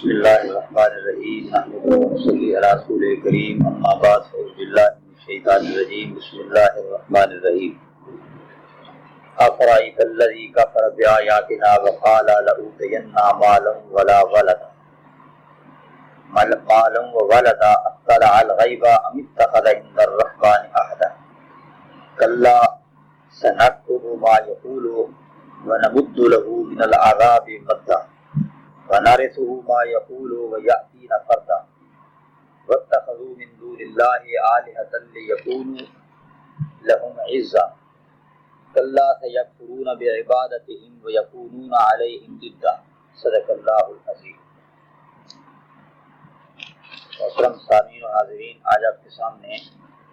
بسم اللہ الرحمن الرحیم نحمدہ ونصلی علی رسول کریم اما بعد فاعوذ باللہ من الشیطان الرجیم بسم اللہ الرحمن الرحیم افرأیت الذی کفر بآیاتنا وقال لأوتین مالا ولا ولدا اطلع الغیب ام اتخذ عند الرحمن عہدا کلا سنکتب ما یقول ونمد له من العذاب مدا ونرثه ما يقول ويأتينا فردا واتخذوا من دون الله آلهة ليكونوا لهم عزا كلا سيكفرون بعبادتهم ويكونون عليهم ضدا صدق الله العظيم۔ محترم سامعین و حاضرین، آج آپ کے سامنے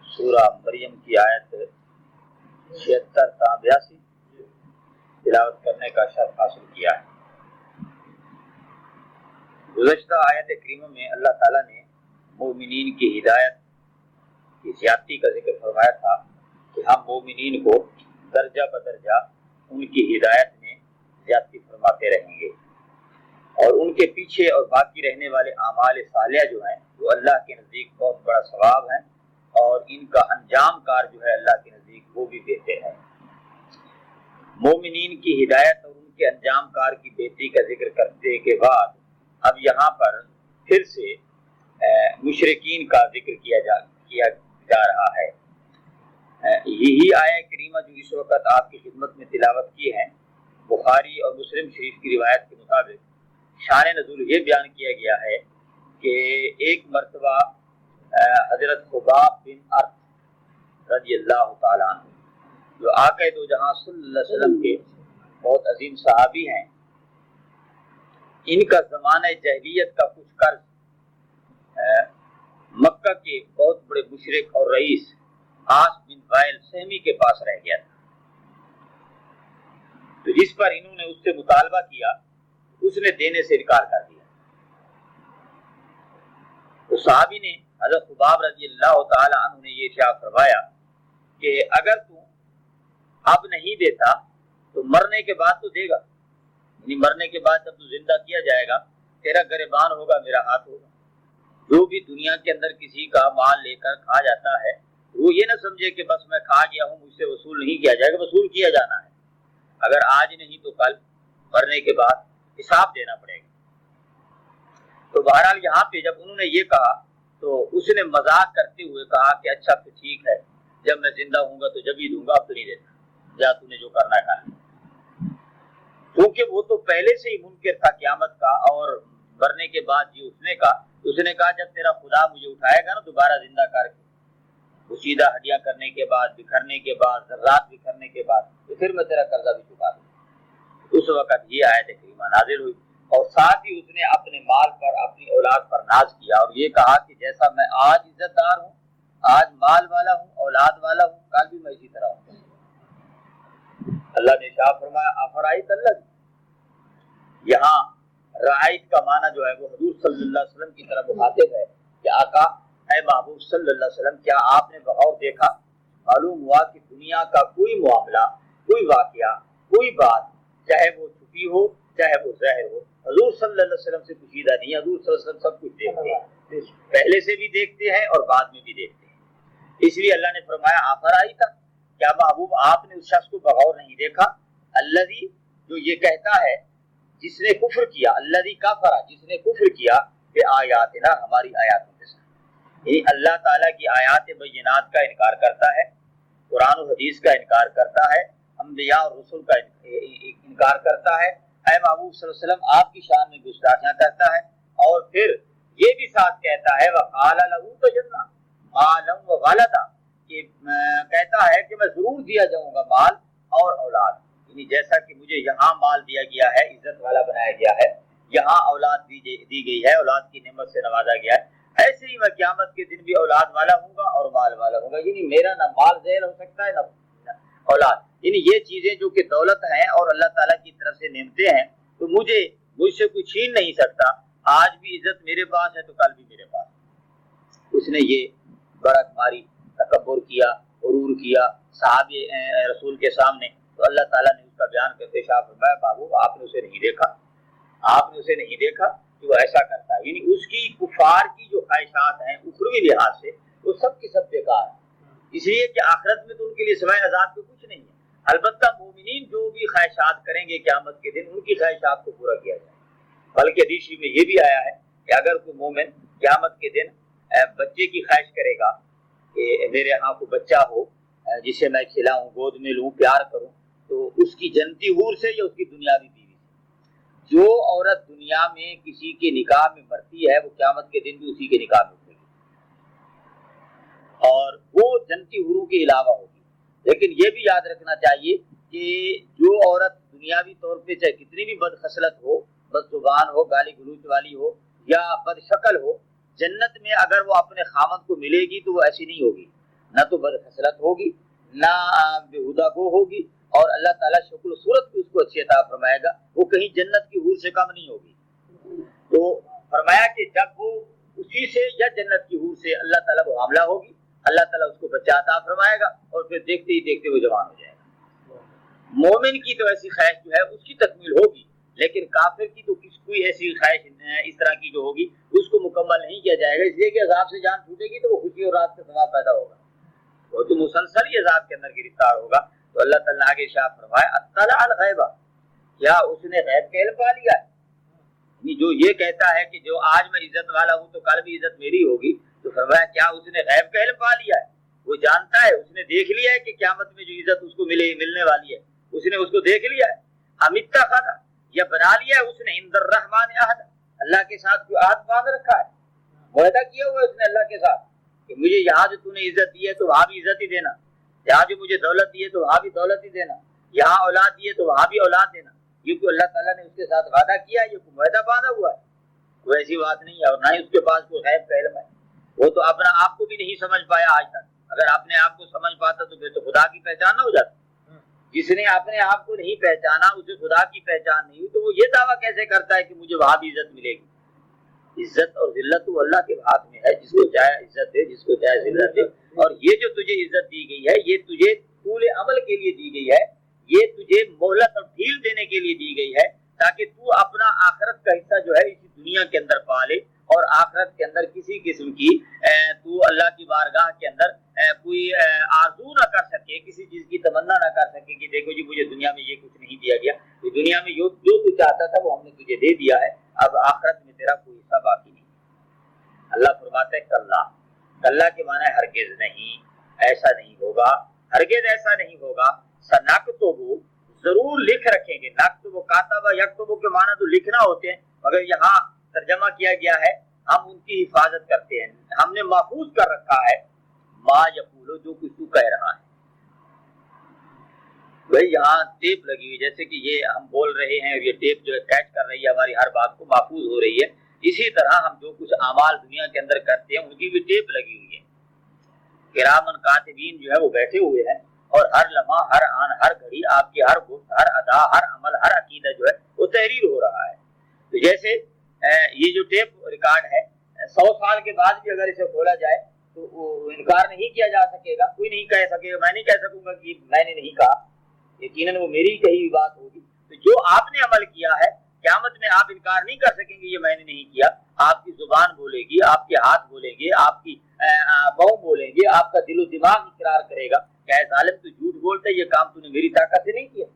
سورہ مریم کی آیت 76 تا 82 تلاوت کرنے کا شرف حاصل کیا ہے۔ گزشتہ آیت کریمہ میں اللہ تعالیٰ نے مومنین کی ہدایت کی زیادتی کا ذکر فرمایا تھا کہ ہم مومنین کو درجہ بدرجہ ان کی ہدایت میں زیادتی فرماتے رہیں گے، اور ان کے پیچھے اور باقی رہنے والے اعمال صالحہ جو ہیں وہ اللہ کے نزدیک بہت بڑا ثواب ہیں، اور ان کا انجام کار جو ہے اللہ کے نزدیک وہ بھی بہتر ہے۔ مومنین کی ہدایت اور ان کے انجام کار کی بہتری کا ذکر کرنے کے بعد اب یہاں پر پھر سے مشرکین کا ذکر کیا جا رہا ہے۔ یہی آیہ کریمہ جو اس وقت آپ کی خدمت میں تلاوت کی ہے، بخاری اور مسلم شریف کی روایت کے مطابق شان نزول یہ بیان کیا گیا ہے کہ ایک مرتبہ حضرت خباب بن ارت رضی اللہ تعالیٰ عنہ، جو آقا دو جہاں صلی اللہ علیہ وسلم کے بہت عظیم صحابی ہیں، ان کا زمانہ جاہلیت کا کچھ قرض مکہ کے بہت بڑے مشرک اور رئیس عاص بن وائل سہمی کے پاس رہ گیا تھا۔ تو جس پر انہوں نے اس سے مطالبہ کیا، اس نے دینے سے انکار کر دیا۔ تو صحابی نے حضرت خباب رضی اللہ تعالی عنہ نے یہ ارشاد فرمایا کہ اگر تو اب نہیں دیتا تو مرنے کے بعد تو دے گا، یعنی مرنے کے بعد جب تو زندہ کیا جائے گا، تیرا گریبان ہوگا، میرا ہاتھ ہوگا۔ جو بھی دنیا کے اندر کسی کا مال لے کر کھا جاتا ہے، وہ یہ نہ سمجھے کہ بس میں کھا گیا ہوں، مجھ سے وصول نہیں کیا جائے گا، وصول کیا جانا ہے۔ اگر آج نہیں تو کل مرنے کے بعد حساب دینا پڑے گا۔ تو بہرحال یہاں پہ جب انہوں نے یہ کہا تو اس نے مذاق کرتے ہوئے کہا کہ اچھا تو ٹھیک ہے، جب میں زندہ ہوں گا تو جب ہی دوں گا، اب تو نہیں دیتا، جا تو نے جو کرنا ہے کر۔ کیونکہ وہ تو پہلے سے ہی منکر تھا قیامت کا، اور مرنے کے بعد یہ اس نے کہا جب تیرا خدا مجھے اٹھائے گا نا دوبارہ زندہ کر کے، پوشیدہ ہڈیاں کرنے کے بعد، بکھرنے کے بعد، ذرات بکھرنے کے بعد، تو پھر میں تیرا قرضہ بھی چکا دوں۔ اس وقت یہ آیت کریمہ نازل ہوئی، اور ساتھ ہی اس نے اپنے مال پر، اپنی اولاد پر ناز کیا، اور یہ کہا کہ جیسا میں آج عزت دار ہوں، آج مال والا ہوں، اولاد والا ہوں، کل بھی میں اسی طرح ہوں۔ اللہ نے ارشاد فرمایا افرأیت الذی، یہاں رعایت کا معنی جو ہے وہ حضور صلی اللہ علیہ وسلم کی طرف مخاطب ہے کہ آقا اے محبوب صلی اللہ علیہ وسلم، کیا آپ نے بغور دیکھا؟ معلوم ہوا کہ دنیا کا کوئی معاملہ، کوئی واقعہ، کوئی بات، چاہے وہ چھپی ہو چاہے وہ ظاہر ہو، حضور صلی اللہ علیہ وسلم سے پوشیدہ نہیں۔ حضور صلی اللہ علیہ وسلم سب کچھ دیکھتے ہیں، پہلے سے بھی دیکھتے ہیں اور بعد میں بھی دیکھتے ہیں۔ اس لیے اللہ نے فرمایا افرأیت، کیا محبوب آپ نے اس شخص کو بغور نہیں دیکھا؟ الذی، جو یہ کہتا ہے جس نے کفر کیا، الذی کفر، جس نے کفر کیا کہ آیاتنا، ہماری آیاتوں کے ساتھ، یعنی اللہ تعالیٰ کی آیات بینات کا انکار کرتا ہے، قرآن و حدیث کا انکار کرتا ہے، انبیاء اور رسول کا انکار کرتا ہے، اے محبوب صلی اللہ علیہ وسلم آپ کی شان میں گستاخیاں کرتا ہے، اور پھر یہ بھی ساتھ کہتا ہے وقال لأوتین مالا وولدا، کہ کہتا ہے کہ میں ضرور دیا جاؤں گا مال اور اولاد، یعنی جیسا کہ مجھے یہاں مال دیا گیا ہے، عزت والا بنایا گیا ہے، یہاں اولاد دی گئی ہے، اولاد کی نعمت سے نوازا گیا ہے، ایسے ہی میں قیامت کے دن بھی اولاد والا ہوں گا اور مال والا ہوں گا، یعنی میرا نہ مال ذیل ہو سکتا ہے نہ اولاد، یعنی یہ چیزیں جو کہ دولت ہیں اور اللہ تعالیٰ کی طرف سے نعمتیں ہیں، تو مجھ سے کوئی چھین نہیں سکتا۔ آج بھی عزت میرے پاس ہے تو کل بھی میرے پاس۔ اس نے یہ بڑا ماری تکبر کیا، غرور کیا صحابی رسول کے سامنے، تو اللہ تعالیٰ نے اس کا بیان کرتے شاہ فرمایا بابو آپ نے اسے نہیں دیکھا، آپ نے اسے نہیں دیکھا، کہ وہ ایسا کرتا ہے، یعنی اس کی کفار کی جو خواہشات ہیں اخروی لحاظ سے وہ سب کی سب بیکار ہیں، اس لیے کہ آخرت میں تو ان کے لیے سوائے عذاب کے کچھ نہیں ہے۔ البتہ مومنین جو بھی خواہشات کریں گے قیامت کے دن ان کی خواہشات کو پورا کیا جائے، بلکہ حدیث میں یہ بھی آیا ہے کہ اگر کوئی مومن قیامت کے دن بچے کی خواہش کرے گا کہ میرے ہاں کوئی بچہ ہو جسے میں کھلاؤں، گود میں لوں، پیار کروں، تو اس کی جنتی حور سے یا اس کی دنیاوی بیوی سے، جو عورت دنیا میں کسی کے نکاح میں مرتی ہے وہ قیامت کے دن بھی اسی کے نکاح میں ہوگی، اور وہ جنتی حوروں کے علاوہ ہوگی۔ لیکن یہ بھی یاد رکھنا چاہیے کہ جو عورت دنیاوی طور پہ چاہے کتنی بھی بد خصلت ہو، بد زبان ہو، گالی گلوچ والی ہو یا بد شکل ہو، جنت میں اگر وہ اپنے خامد کو ملے گی تو وہ ایسی نہیں ہوگی، نہ تو بد خصلت ہوگی، نہ بےہودہ گو ہوگی، اور اللہ تعالیٰ شکل و صورت بھی اس کو اچھی عطا فرمائے گا، وہ کہیں جنت کی حور سے کم نہیں ہوگی۔ تو فرمایا کہ جب وہ اسی سے یا جنت کی حور سے اللہ تعالیٰ کو حاملہ ہوگی، اللہ تعالیٰ اس کو بچہ عطا فرمائے گا اور پھر دیکھتے ہی دیکھتے وہ جوان ہو جائے گا۔ مومن کی تو ایسی خواہش جو ہے اس کی تکمیل ہوگی، لیکن کافر کی تو کوئی ایسی خواہش اس طرح کی جو ہوگی اس کو مکمل نہیں کیا جائے گا، اس لیے کہ عذاب سے جان چھوٹے گی تو وہ خوشی اور راحت کا ثواب پیدا ہوگا، وہ تو مسلسل ہی عذاب کے اندر گرفتار ہوگا۔ تو اللہ تعالیٰ آگے ارشاد فرمائے اطلع الغیب، کیا اس نے غیب کا علم پا لیا ہے؟ جو یہ کہتا ہے کہ جو آج میں عزت والا ہوں تو کل بھی عزت میری ہوگی، تو فرمایا کیا اس نے غیب کا علم پا لیا ہے؟ وہ جانتا ہے، اس نے دیکھ لیا ہے کہ قیامت میں جو عزت اس کو ملنے والی ہے اس نے اس کو دیکھ لیا ہے۔ ام اتخذ، یا بنا لیا ہے اس نے عند الرحمن عہد، اللہ کے ساتھ کوئی عہد باندھ رکھا ہے، معاہدہ کیا ہوا ہے اس نے اللہ کے ساتھ کہ مجھے یہاں جو تو نے عزت دی ہے تو وہاں بھی عزت ہی دینا، یہاں جو مجھے دولت دی ہے تو وہاں بھی دولت ہی دینا، یہاں اولاد دی ہے تو وہاں بھی اولاد دینا۔ یہ کوئی اللہ تعالیٰ نے اس کے ساتھ وعدہ کیا ہے، یہ کوئی معاہدہ باندھا ہوا ہے؟ کوئی ایسی بات نہیں ہے، اور نہ ہی اس کے پاس کوئی غیب کا علم ہے۔ وہ تو اپنا آپ کو بھی نہیں سمجھ پایا آج تک، اگر اپنے آپ کو سمجھ پاتا تو پھر تو خدا کی پہچان نہ ہو جاتی۔ جس نے اپنے آپ کو نہیں پہچانا اسے خدا کی پہچان نہیں ہوئی، تو وہ یہ دعویٰ کیسے کرتا ہے کہ مجھے وہاں بھی عزت ملے گی؟ عزت اور ذلت تو اللہ کے ہاتھ میں ہے، جس کو چاہے عزت دے، جس کو چاہے ذلت دے، اور یہ جو تجھے عزت دی گئی ہے یہ تجھے طول عمل کے لیے دی گئی ہے، یہ تجھے مہلت اور ڈھیل دینے کے لیے دی گئی ہے تاکہ تو اپنا آخرت کا حصہ جو ہے اسی دنیا کے اندر پا لے، اور آخرت کے اندر کسی قسم کی تو اللہ کی بارگاہ کے اندر کوئی آرزو نہ کر سکے، کسی چیز کی تمنا نہ کر سکے کہ دیکھو جی مجھے دنیا میں یہ کچھ نہیں دیا گیا، تو دنیا میں جو تو چاہتا تھا وہ ہم نے تجھے دے دیا ہے، اب آخرت میں تیرا کوئی حصہ باقی نہیں۔ اللہ فرماتا ہے کلا، کلا کے معنی ہے ہرگز نہیں، ایسا نہیں ہوگا، ہرگز ایسا نہیں ہوگا، سنکتبو، ضرور لکھ رکھیں گے، نکتب کاتب یکتب کے معنی تو لکھنا ہوتے ہیں، مگر یہاں ترجمہ کیا گیا ہے ہم ان کی حفاظت کرتے ہیں، ہم نے محفوظ کر رکھا ہے ما یقولو، جو کچھ تو کہہ رہا ہے۔ بھائی یہاں ٹیپ لگی ہوئی، جیسے کہ یہ ہم بول رہے ہیں اور یہ ٹیپ جو ہے کیچ کر رہی ہے ہماری ہر بات کو، محفوظ ہو رہی ہے، اسی طرح ہم جو کچھ اعمال دنیا کے اندر کرتے ہیں ان کی بھی ٹیپ لگی ہوئی ہے، کرامن کاتبین جو ہے وہ بیٹھے ہوئے ہیں، اور ہر لمحہ، ہر آن، ہر گھڑی آپ کی ہر گفت، ہر ادا، ہر عمل، ہر عقیدہ جو ہے وہ تحریر ہو رہا ہے۔ تو جیسے یہ جو ٹیپ ریکارڈ ہے 100 سال کے بعد بھی اگر اسے کھولا جائے تو وہ انکار نہیں کیا جا سکے گا، کوئی نہیں کہہ سکے گا، میں نہیں کہہ سکوں گا کہ میں نے نہیں کہا، یقیناً وہ میری کہی ہوئی بات ہوگی۔ تو جو آپ نے عمل کیا ہے قیامت میں آپ انکار نہیں کر سکیں گے یہ میں نے نہیں کیا، آپ کی زبان بولے گی، آپ کے ہاتھ بولیں گے، آپ کی پاؤں بولیں گے، آپ کا دل و دماغ اقرار کرے گا کہ اے ظالم تو جھوٹ بولتا ہے، یہ کام تو نے میری طاقت سے نہیں کیا،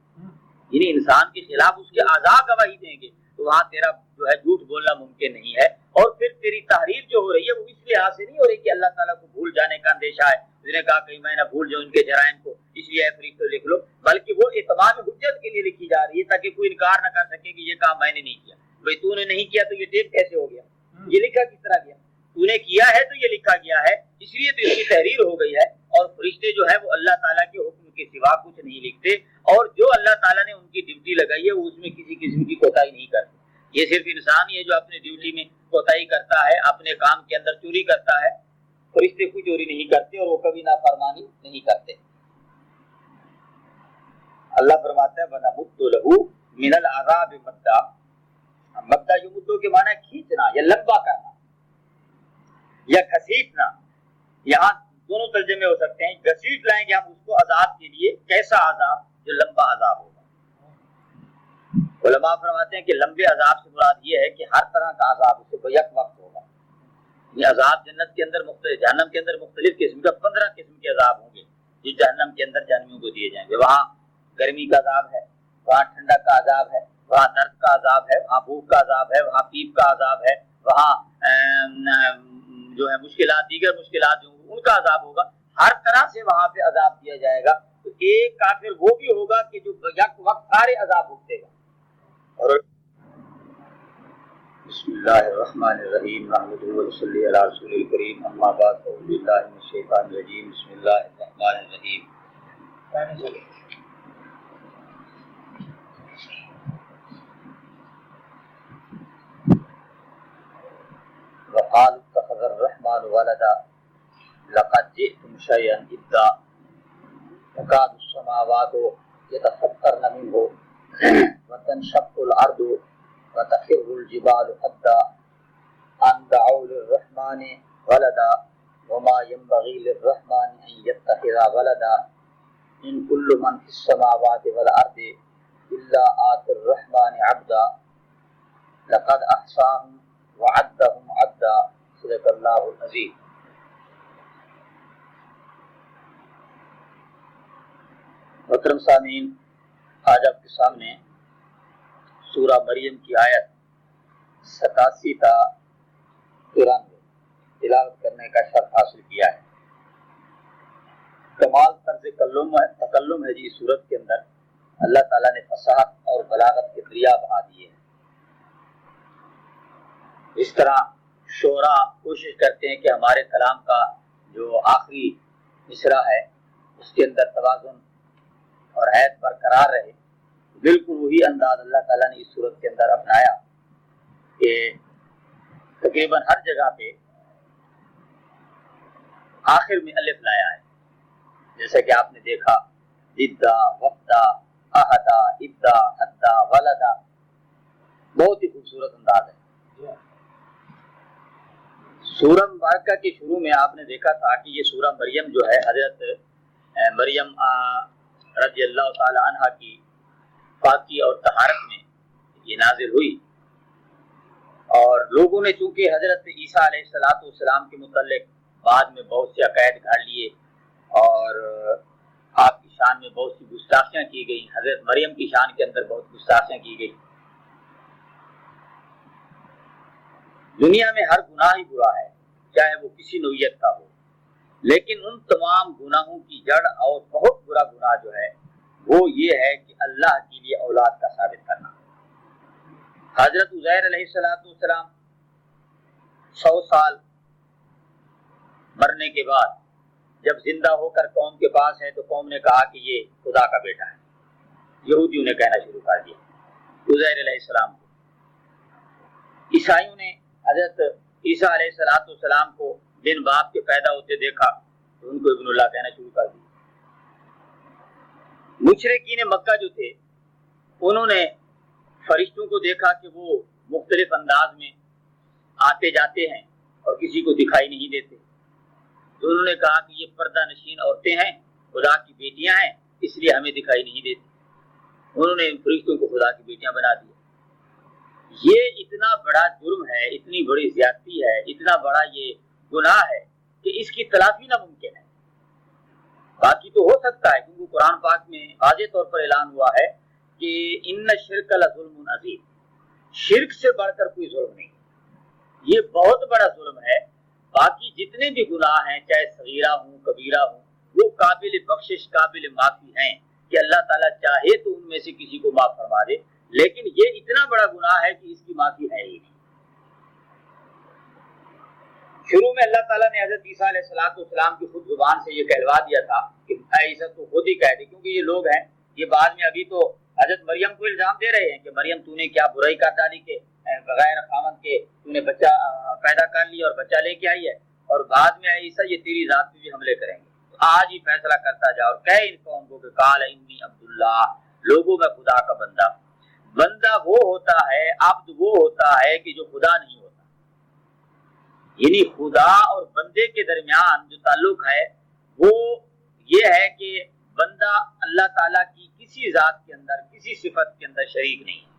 یعنی انسان کے خلاف اس کے اعضاء گواہی دیں گے، تو وہاں تیرا جو ہے جھوٹ بولنا ممکن نہیں ہے۔ اور پھر تیری تحریر جو ہو رہی ہے وہ اس لحاظ سے نہیں ہو رہی کہ اللہ تعالیٰ کو بھول جانے کا اندیشہ ہے، اس نے کہا کہ میں نہ بھول جاؤں ان کے جرائم کو اس لیے فرشتوں لکھ لو، بلکہ وہ اتمام حجت کے لیے لکھی جا رہی ہے تاکہ کوئی انکار نہ کر سکے کہ یہ کام میں نے نہیں کیا۔ بھائی تو نے نہیں کیا تو یہ ٹیپ کیسے ہو گیا، یہ لکھا کس طرح گیا؟ تو نے کیا ہے تو یہ لکھا گیا ہے، اس لیے تو اس کی تحریر ہو گئی ہے۔ اور فرشتے جو ہے وہ اللہ تعالیٰ کے حکم کے سوا کچھ نہیں لکھتے، اور جو اللہ تعالیٰ نے ان کی ڈیوٹی لگائی ہے وہ اس میں کسی قسم کی کوتاہی نہیں کرتے۔ یہ صرف انسان ہی ہے جو اپنے ڈیوٹی میں کوتاہی کرتا ہے، اپنے کام کے اندر چوری کرتا ہے، فرشتے کوئی چوری نہیں کرتے اور وہ کبھی نافرمانی نہیں کرتے۔ اللہ فرماتا ہے وَنَمُدُّ لَهُ مِنَ الْعَذَابِ مَدًّا، مدّا جو مدّوں کے معنی کھینچنا یا لمبا کرنا یا گھسیٹنا، یہاں دونوں ترجمے ہو سکتے ہیں، گھسیٹ لائیں گے ہم اس کو عذاب کے لیے، کیسا عذاب؟ جو لمبا عذاب ہوگا۔ علماء فرماتے ہیں کہ لمبے عذاب سے مراد یہ ہے کہ ہر طرح کا عذاب اسے کو یک وقت ہوگا. یہ عذاب جنت کے اندر مختلف، جہنم کے اندر مختلف قسم کا 15 قسم کے عذاب ہوں گے جو جہنم کے اندر جہنمیوں کو دیے جائیں گے. وہاں گرمی کا عذاب ہے، وہاں ٹھنڈک کا عذاب ہے، وہاں درد کا عذاب ہے، وہاں بھوک کا عذاب ہے، وہاں پیپ کا عذاب ہے، وہاں جو ہے مشکلات، دیگر مشکلات جو ان کا عذاب ہوگا. ہر طرح سے وہاں پہ عذاب دیا جائے گا. تو ایک کافر وہ بھی ہوگا کہ جو یک وقت سارے عذاب بھگتے گا. اور بسم اللہ الرحمن الرحیم نحمدہ ونصلی علی رسول الکریم اما بعد اعوذ باللہ من الشیطان الرجیم بسم اللہ الرحمن الرحیم. وقالوا اتخذ الرحمن ولدا لقد جئتم شيئا إدا تكاد السماوات يتفطرن منه وتنشق الأرض وتخر الجبال حتى أن دعوا للرحمن ولدا وما ينبغي للرحمن أن يتخذ ولدا إن كل من في السماوات والأرض إلا آتي الرحمن عبدا لقد أحصاهم وعدهم عدا صدق اللہ العظیم. محترم سامعین، آج آپ کے سامنے سورہ مریم کی آیت 87 تا 93 تلاوت کرنے کا شرف حاصل کیا ہے. کمال طرز تکلم ہے جی. اس سورت کے اندر اللہ تعالیٰ نے فصاحت اور بلاغت کے دریا بہا دیے ہیں. اس طرح شعراء کوشش کرتے ہیں کہ ہمارے کلام کا جو آخری مصرع ہے اس کے اندر توازن اور حیت برقرار رہے. بالکل وہی انداز اللہ تعالیٰ نے اس صورت کے اندر اپنایا کہ تقریباً ہر جگہ پہ آخر میں الف لایا ہے. جیسا کہ آپ نے دیکھا جدہ، وفدہ، احدہ، ابدا، حدہ، ولدہ. بہت ہی خوبصورت انداز ہے. سورہ مبارکہ کے شروع میں آپ نے دیکھا تھا کہ یہ سورہ مریم جو ہے حضرت مریم رضی اللہ تعالی عنہ کی پاکی اور طہارت میں یہ نازل ہوئی. اور لوگوں نے چونکہ حضرت عیسیٰ علیہ السلام کے متعلق بعد میں بہت سے عقائد گھاڑ لیے اور آپ کی شان میں بہت سی گستاخیاں کی گئی. حضرت مریم کی شان کے اندر بہت گستاخیاں کی گئی. دنیا میں ہر گناہ ہی برا ہے، چاہے وہ کسی نوعیت کا ہو، لیکن ان تمام گناہوں کی جڑ اور بہت برا گناہ جو ہے وہ یہ ہے کہ اللہ کے لیے اولاد کا ثابت کرنا. حضرت عزیر علیہ السلام 100 سال مرنے کے بعد جب زندہ ہو کر قوم کے پاس ہے تو قوم نے کہا کہ یہ خدا کا بیٹا ہے. یہودیوں نے کہنا شروع کر دیا عزیر علیہ السلام کو. عیسائیوں نے حضرت عیسیٰ علیہ السلام کو بن باپ کے پیدا ہوتے دیکھا تو ان کو ابن اللہ کہنا شروع کر دیا. مشرکین مکہ جو تھے انہوں نے فرشتوں کو دیکھا کہ وہ مختلف انداز میں آتے جاتے ہیں اور کسی کو دکھائی نہیں دیتے. تو انہوں نے کہا کہ یہ پردہ نشین عورتیں ہیں، خدا کی بیٹیاں ہیں، اس لیے ہمیں دکھائی نہیں دیتی. انہوں نے فرشتوں کو خدا کی بیٹیاں بنا دیا. یہ اتنا بڑا جرم ہے، اتنی بڑی زیادتی ہے، اتنا بڑا یہ گناہ ہے کہ اس کی تلافی ناممکن ہے. باقی تو ہو سکتا ہے کیونکہ قرآن پاک میں واضح طور پر اعلان ہوا ہے کہ ان الشرک لظلم عظیم. شرک سے بڑھ کر کوئی ظلم نہیں، یہ بہت بڑا ظلم ہے. باقی جتنے بھی گناہ ہیں چاہے صغیرہ ہوں کبیرہ ہوں وہ قابل بخشش، قابل معافی ہیں کہ اللہ تعالیٰ چاہے تو ان میں سے کسی کو معاف فرما دے. لیکن یہ اتنا بڑا گناہ ہے کہ اس کی معافی ہے ہی نہیں. شروع میں اللہ تعالیٰ نے حضرت عیسیٰ علیہ السلام کی خود زبان سے یہ کہلوا دیا تھا کہ اے عیسیٰ تو خود ہی کہہ دے، کیونکہ یہ لوگ ہیں یہ بعد میں ابھی تو حضرت مریم کو الزام دے رہے ہیں کہ مریم تو نے کیا برائی کر ڈالی کہ بغیر خامد کے تو نے بچہ پیدا کر لیا اور بچہ لے کے آئی ہے، اور بعد میں اے عیسیٰ یہ تیری ذات پہ بھی حملے کریں گے. تو آج ہی فیصلہ کرتا جا اور کہے ان قوم کو کہ قال انی عبداللہ، لوگوں میں خدا کا بندہ. بندہ وہ ہوتا ہے، عبد وہ ہوتا ہے کہ جو خدا نہیں ہوتا. یعنی خدا اور بندے کے درمیان جو تعلق ہے وہ یہ ہے کہ بندہ اللہ تعالیٰ کی کسی ذات کے اندر، کسی صفت کے اندر شریک نہیں ہے.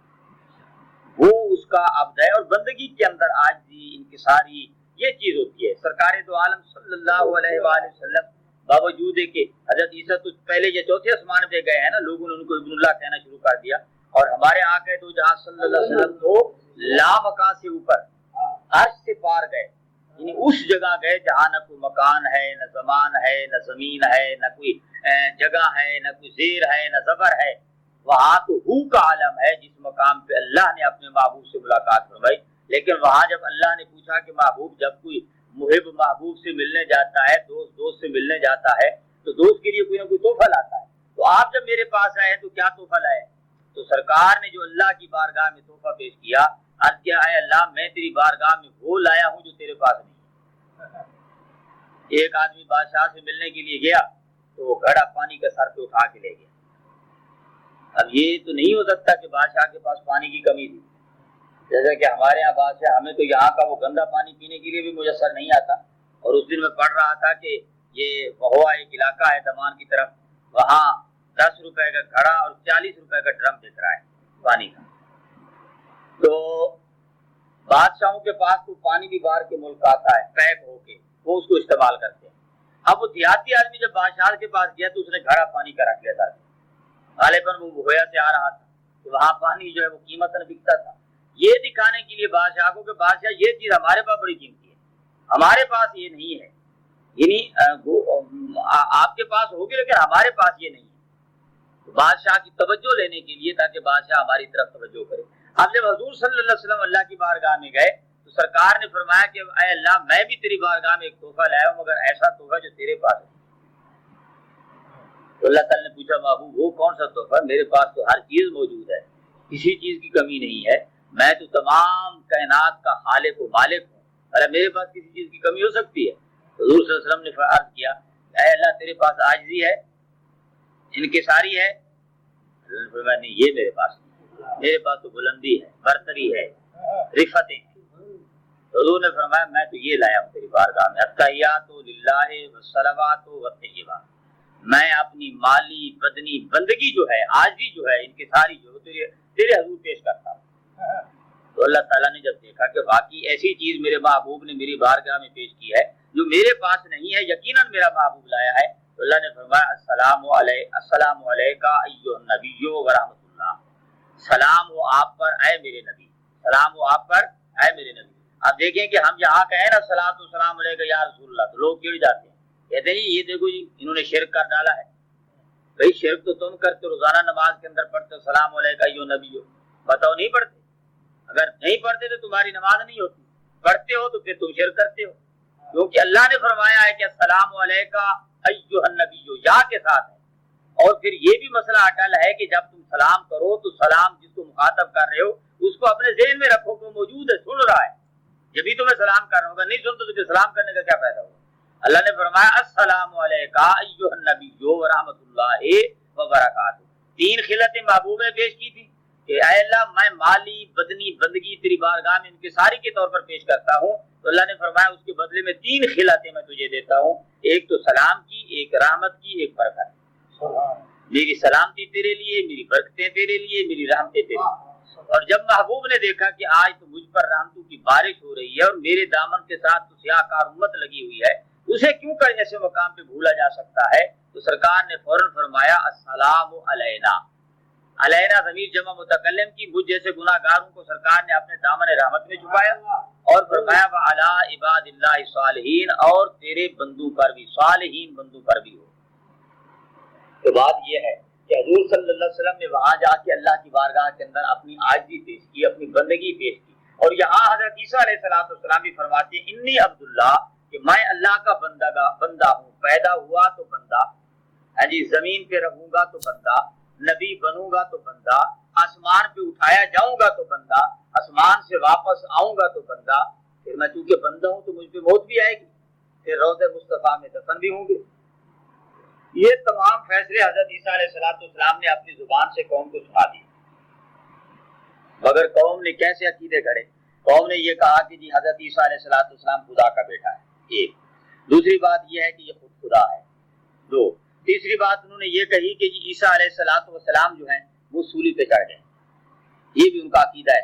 وہ اس کا عبد ہے، اور بندگی کے اندر عاجزی، انکساری، یہ چیز ہوتی ہے۔ سرکار دو عالم صلی اللہ علیہ وآلہ وسلم باوجود ہے کہ حضرت عیسیٰ تو پہلے یہ چوتھے آسمان پہ گئے ہیں نا، لوگوں نے ان کو ابن اللہ کہنا شروع کر دیا، اور ہمارے آقا دو جہاں صلی اللہ علیہ وسلم تو لامکان سے اوپر عرش سے پار گئے، یعنی اس جگہ گئے جہاں نہ کوئی مکان ہے، نہ زمان ہے، نہ زمین ہے، نہ کوئی جگہ ہے، نہ کوئی زیر ہے، نہ زبر ہے، وہاں تو ہو کا عالم ہے جس مقام پہ اللہ نے اپنے محبوب سے ملاقات فرمائی۔ لیکن وہاں جب اللہ نے پوچھا کہ محبوب، جب کوئی محب محبوب سے ملنے جاتا ہے، دوست دوست سے ملنے جاتا ہے، تو دوست کے لیے کوئی نہ کوئی تحفہ لاتا ہے، تو آپ جب میرے پاس آئے تو کیا تحفہ لائے؟ تو سرکار نے جو اللہ کی بارگاہ میں تحفہ پیش کیا، عرض کیا اے اللہ میں تیری بارگاہ میں وہ لایا ہوں جو تیرے پاس نہیں ہے۔ ایک آدمی بادشاہ سے ملنے کے لیے گیا تو وہ گھڑا پانی کا سر پہ اٹھا کے لے گیا۔ اب یہ تو نہیں ہو سکتا کہ بادشاہ کے پاس پانی کی کمی تھی، جیسا کہ ہمارے یہاں بادشاہ، ہمیں تو یہاں کا وہ گندا پانی پینے کے لیے بھی میسر نہیں آتا۔ اور اس دن میں پڑھ رہا تھا کہ یہ مہوا ایک علاقہ ہے دمان کی طرف، وہاں 10 روپے کا گھڑا اور 40 روپے کا ڈرم بک رہا ہے پانی کا۔ تو بادشاہوں کے پاس تو پانی بھی باہر کے ملک آتا ہے پیک ہو کے، وہ اس کو استعمال کرتے ہیں۔ اب وہ دیہاتی آدمی جب بادشاہ کے پاس گیا تو اس نے گھڑا پانی کا رکھ لیا تھا، غالباً وہ ہویا سے آ رہا تھا کہ وہاں پانی جو ہے وہ قیمت نہ بکتا تھا، یہ دکھانے کے لیے بادشاہ کو کہ بادشاہ یہ چیز ہمارے پاس بڑی قیمتی ہے، ہمارے پاس یہ نہیں ہے، یعنی آپ کے پاس ہوگی لیکن ہمارے پاس یہ نہیں ہے، بادشاہ کی توجہ لینے کے لیے تاکہ بادشاہ ہماری طرف توجہ کرے۔ اب جب حضور صلی اللہ علیہ وسلم اللہ کی بارگاہ میں گئے تو سرکار نے فرمایا کہ اے اللہ میں بھی تیری بارگاہ میں ایک تحفہ لایا ہوں، مگر ایسا تحفہ جو تیرے پاس ہے۔ تو اللہ تعالیٰ نے پوچھا محبوب وہ کون سا تحفہ؟ میرے پاس تو ہر چیز موجود ہے، کسی چیز کی کمی نہیں ہے، میں تو تمام کائنات کا خالق و مالک ہوں، ارے میرے پاس کسی چیز کی کمی ہو سکتی ہے؟ حضور صلی اللہ علیہ وسلم نے عرض کیا اے اللہ تیرے پاس عاجزی ہے، انکساری ہے؟ اللہ نے فرمایا نہیں، یہ میرے پاس نہیں، میرے پاس تو بلندی ہے، برتری ہے، رفتیں ہیں۔ حضور نے فرمایا میں تو یہ لایا ہوں تیری بارگاہ میں، التحیات للہ والصلوات والطیبات، میں اپنی مالی بدنی بندگی جو ہے، عاجزی جو ہے، انکساری جو ہے تیرے حضور پیش کرتا ہوں۔ تو اللہ تعالیٰ نے جب دیکھا کہ واقعی ایسی چیز میرے محبوب نے میری بارگاہ میں پیش کی ہے جو میرے پاس نہیں ہے، یقیناً میرا محبوب لایا ہے، تو اللہ نے فرمایا السلام علیکہ ایھا النبی ورحمۃ اللہ، سلام ہو آپ پر اے میرے نبی، سلام ہو آپ پر اے میرے نبی۔ آپ دیکھیں کہ ہم یہاں کہیں نا صلاۃ والسلام علیکہ یا رسول اللہ، تو لوگ چڑ جاتے ہیں، کہتے ہیں یہ دیکھو جی انہوں نے شرک کر ڈالا ہے۔ بھئی شرک تو تم کرتے، روزانہ نماز کے اندر پڑھتے ہو سلام علیکہ ایھا النبی، بتاؤ نہیں پڑھتے؟ اگر نہیں پڑھتے تو تمہاری نماز نہیں ہوتی، پڑھتے ہو تو پھر تم شرک کرتے ہو، کیونکہ اللہ نے فرمایا ہے کہ السلام علیکہ ایھا النبی یا کے ساتھ ہے۔ اور پھر یہ بھی مسئلہ اٹل ہے کہ جب تم سلام کرو تو سلام جس کو مخاطب کر رہے ہو اس کو اپنے ذہن میں رکھو کہ موجود ہے، سن رہا ہے، جبھی تو میں سلام کر رہا ہوں، اگر نہیں سنتا تو پھر سلام کرنے کا کیا فائدہ ہوگا؟ اللہ نے فرمایا السلام علیکہ ایھا النبی ورحمۃ اللہ وبرکاتہ۔ 3 خلعتیں محبوب نے پیش کی تھی کہ اے اللہ میں مالی بدنی بندگی تیری بارگاہ میں انکساری کے طور پر پیش کرتا ہوں، تو اللہ نے فرمایا اس کے بدلے میں 3 خلعتیں میں تجھے دیتا ہوں، ایک تو سلام کی، ایک رحمت کی، ایک برکت۔ میری سلامتی تیرے لیے، میری برکتیں تیرے لیے، میری رحمتیں تیرے لیے۔ اور جب محبوب نے دیکھا کہ آج تو مجھ پر رحمتوں کی بارش ہو رہی ہے اور میرے دامن کے ساتھ تو سیاہ کار امت لگی ہوئی ہے، اسے کیوں کر ایسے مقام پہ بھولا جا سکتا ہے؟ تو سرکار نے فوراً فرمایا السلام علینا، علینا ضمیر جمع متکلم کی، مجھ جیسے گناہ گاروں کو سرکار نے اپنے دامن رحمت میں چھپایا اور فرمایا وعلی عباد اللہ صالحین، اور تیرے بندوں پر بھی، صالحین بندوں پر بھی ہو۔ تو بات یہ ہے کہ حضور صلی اللہ علیہ وسلم نے وہاں جا کے اللہ کی بارگاہ کے اندر اپنی عاجزی پیش کی، اپنی بندگی پیش کی، اور یہاں حضرت عیسیٰ علیہ السلام بھی فرماتے ہیں انی عبداللہ، کہ میں اللہ کا بندہ ہوں، پیدا ہوا تو بندہ، زمین پہ رہوں گا تو بندہ، نبی بنوں گا تو بندہ، آسمان پہ اٹھایا جاؤں گا تو بندہ، آسمان سے واپس آؤں گا تو بندہ، پھر میں چونکہ بندہ ہوں تو مجھ پہ موت بھی آئے گی، پھر روضہ مصطفیٰ میں دفن بھی ہوں گے۔ یہ تمام فیصلے حضرت عیسیٰ علیہ السلام نے اپنی زبان سے قوم کو سنا دیے، مگر قوم نے کیسے عقیدے گھڑے؟ قوم نے یہ کہا کہ جی حضرت عیسیٰ علیہ السلام خدا کا بیٹا ہے، ایک۔ دوسری بات یہ ہے کہ یہ خود خدا ہے، دو۔ تیسری بات انہوں نے یہ کہی کہ جی عیسیٰ علیہ السلام جو ہیں وہ سولی پہ چڑھ گئے، یہ بھی ان کا عقیدہ ہے،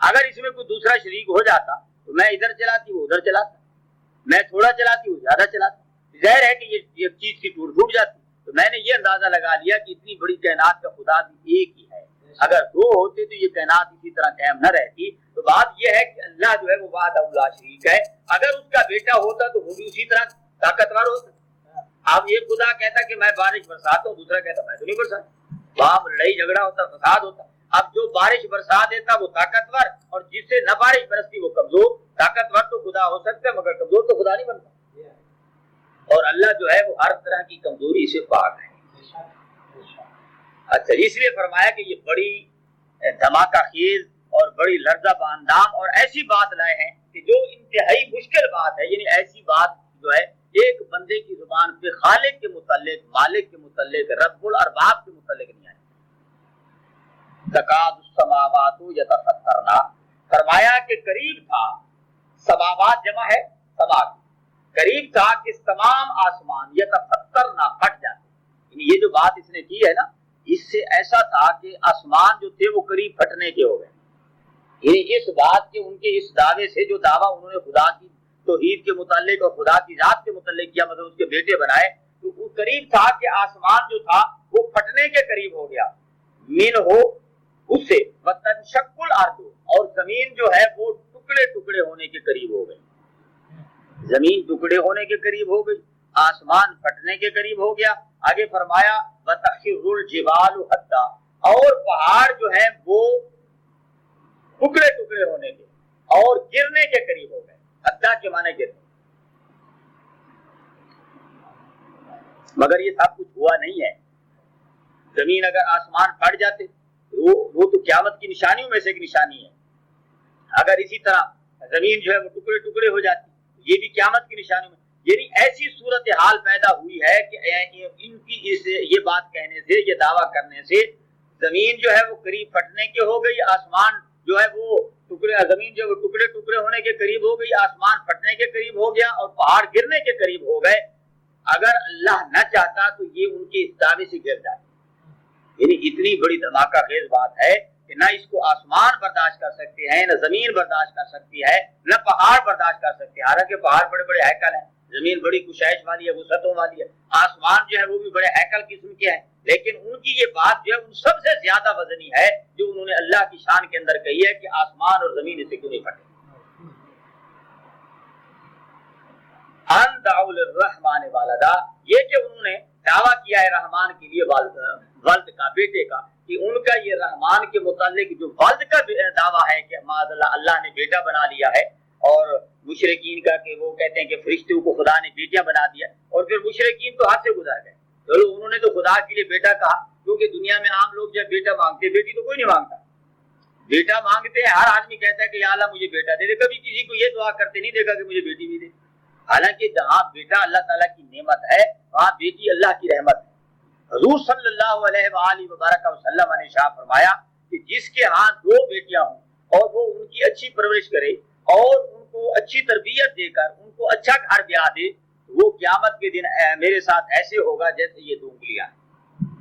اگر اس میں کوئی دوسرا شریک ہو جاتا تو میں ادھر چلاتی وہ ادھر چلاتا، میں تھوڑا چلاتی وہ زیادہ چلاتا، ظاہر ہے کہ یہ چیز کی ٹوٹ جاتی۔ تو میں نے یہ اندازہ لگا لیا کہ اتنی بڑی کائنات کا خدا بھی ایک ہی ہے، اگر دو ہوتے تو یہ کائنات اسی طرح قائم نہ رہتی۔ تو بات یہ ہے کہ اللہ جو ہے وہ وحدہ لا شریک ہے، اگر اس کا بیٹا ہوتا تو وہ بھی اسی طرح طاقتور ہوتا۔ اب یہ خدا کہتا کہ میں بارش برساتا ہوں، دوسرا کہتا میں تو نہیں برساتا، وہاں لڑائی جھگڑا ہوتا، فساد ہوتا۔ اب جو بارش برسا دیتا وہ طاقتور، اور جس سے نہ بارش برستی وہ کمزور۔ طاقتور تو خدا ہو سکتا ہے مگر کمزور تو خدا نہیں بنتا، اور اللہ جو ہے وہ ہر طرح کی کمزوری سے پاک ہے۔ اچھا، اس لیے فرمایا کہ یہ بڑی دھماکہ خیز اور بڑی لرزہ باندام اور ایسی بات لائے ہیں کہ جو انتہائی مشکل بات ہے، یعنی ایسی بات جو ہے ایک بندے کی زبان پہ خالق کے متعلق، مالک کے متعلق، رب الارباب کے متعلق نہیں آئی۔ تکاد السماوات یتفطرن، فرمایا کہ قریب تھا، سماوات جمع ہے سما، قریب تھا کہ تمام آسمان یتفطرن پھٹ جاتے۔ یعنی یہ جو بات اس نے کی ہے نا، اس سے ایسا تھا کہ آسمان جو تھے وہ قریب پھٹنے کے ہو گئے۔ یعنی اس بات کے، ان کے اس دعوے سے، جو دعویٰ انہوں نے خدا کی توحید کے متعلق اور خدا کی ذات کے متعلق کیا، مطلب اس کے بیٹے بنائے، تو وہ قریب تھا کہ آسمان جو تھا وہ پھٹنے کے قریب ہو گیا، من ہو اس سے، وتنشق الارض، اور زمین جو ہے وہ ٹکڑے ٹکڑے ہونے کے قریب ہو گئی، زمین ٹکڑے ہونے کے قریب ہو گئی، آسمان پھٹنے کے قریب ہو گیا۔ آگے فرمایا وتخر الجبال حدا، اور پہاڑ جو ہیں وہ ٹکڑے ٹکڑے ہونے کے اور گرنے کے قریب ہو گئے۔ حدا کے معنی گرنے، مگر یہ سب کچھ ہوا نہیں ہے۔ زمین اگر آسمان پھٹ جاتے وہ تو قیامت کی نشانیوں میں سے ایک نشانی ہے، اگر اسی طرح زمین جو ہے وہ ٹکڑے ٹکڑے ہو جاتی، یہ بھی قیامت کی نشانیوں میں۔ یعنی ایسی صورتحال پیدا ہوئی ہے کہ ان کی یہ بات کہنے سے، یہ دعویٰ کرنے سے، زمین جو ہے وہ قریب پھٹنے کے ہو گئی، آسمان جو ہے وہ زمین جو ہے وہ ٹکڑے ٹکڑے ہونے کے قریب ہو گئی، آسمان پھٹنے کے قریب ہو گیا، اور پہاڑ گرنے کے قریب ہو گئے۔ اگر اللہ نہ چاہتا تو یہ ان کے اس دعوے سے گر جاتے۔ یعنی اتنی بڑی دھماکہ خیز بات ہے کہ نہ اس کو آسمان برداشت کر سکتے ہیں، نہ زمین برداشت کر سکتی ہے، نہ پہاڑ برداشت کر سکتے ہیں۔ حالانکہ پہاڑ بڑے بڑے ہیکل ہیں، زمین بڑی کشائش والی ہے، وسعتوں والی ہے، آسمان جو ہے وہ بھی بڑے ہیکل قسم کے ہیں، لیکن ان کی یہ بات جو ہے ان سب سے زیادہ وزنی ہے جو انہوں نے اللہ کی شان کے اندر کہی ہے کہ آسمان اور زمین اسے کیوں نہیں پھٹے۔ ان دعوا للرحمن ولدا، یہ کہ انہوں نے دعویٰ کیا ہے رحمان کے لیے ولد کا، بیٹے کا، کہ ان کا یہ رحمان کے متعلق جو ولد کا دعویٰ ہے کہ معاذ اللہ نے بیٹا بنا لیا ہے، اور مشرکین کا کہ وہ کہتے ہیں کہ فرشتوں کو خدا نے بیٹیاں بنا دیا، اور پھر مشرکین تو حد سے گزر گئے۔ چلو انہوں نے تو خدا کے لیے بیٹا کہا، کیونکہ دنیا میں عام لوگ جب بیٹا مانگتے، بیٹی تو کوئی نہیں مانگتا، بیٹا مانگتے ہیں، ہر آدمی کہتا ہے کہ یا اللہ مجھے بیٹا دے دے، کبھی کسی کو یہ دعا کرتے نہیں دیکھا کہ مجھے بیٹی بھی دے۔ حالانکہ جہاں بیٹا اللہ تعالیٰ کی نعمت ہے وہاں بیٹی اللہ کی رحمت ہے۔ حضور صلی اللہ علیہ وآلہ وبارک وسلم نے ارشاد فرمایا کہ جس کے ہاں دو بیٹیاں ہوں اور وہ ان کی اچھی پرورش کرے اور ان کو اچھی تربیت دے کر ان کو اچھا گھر بیاہ دے، وہ قیامت کے دن میرے ساتھ ایسے ہوگا جیسے یہ دو انگلیاں ہیں۔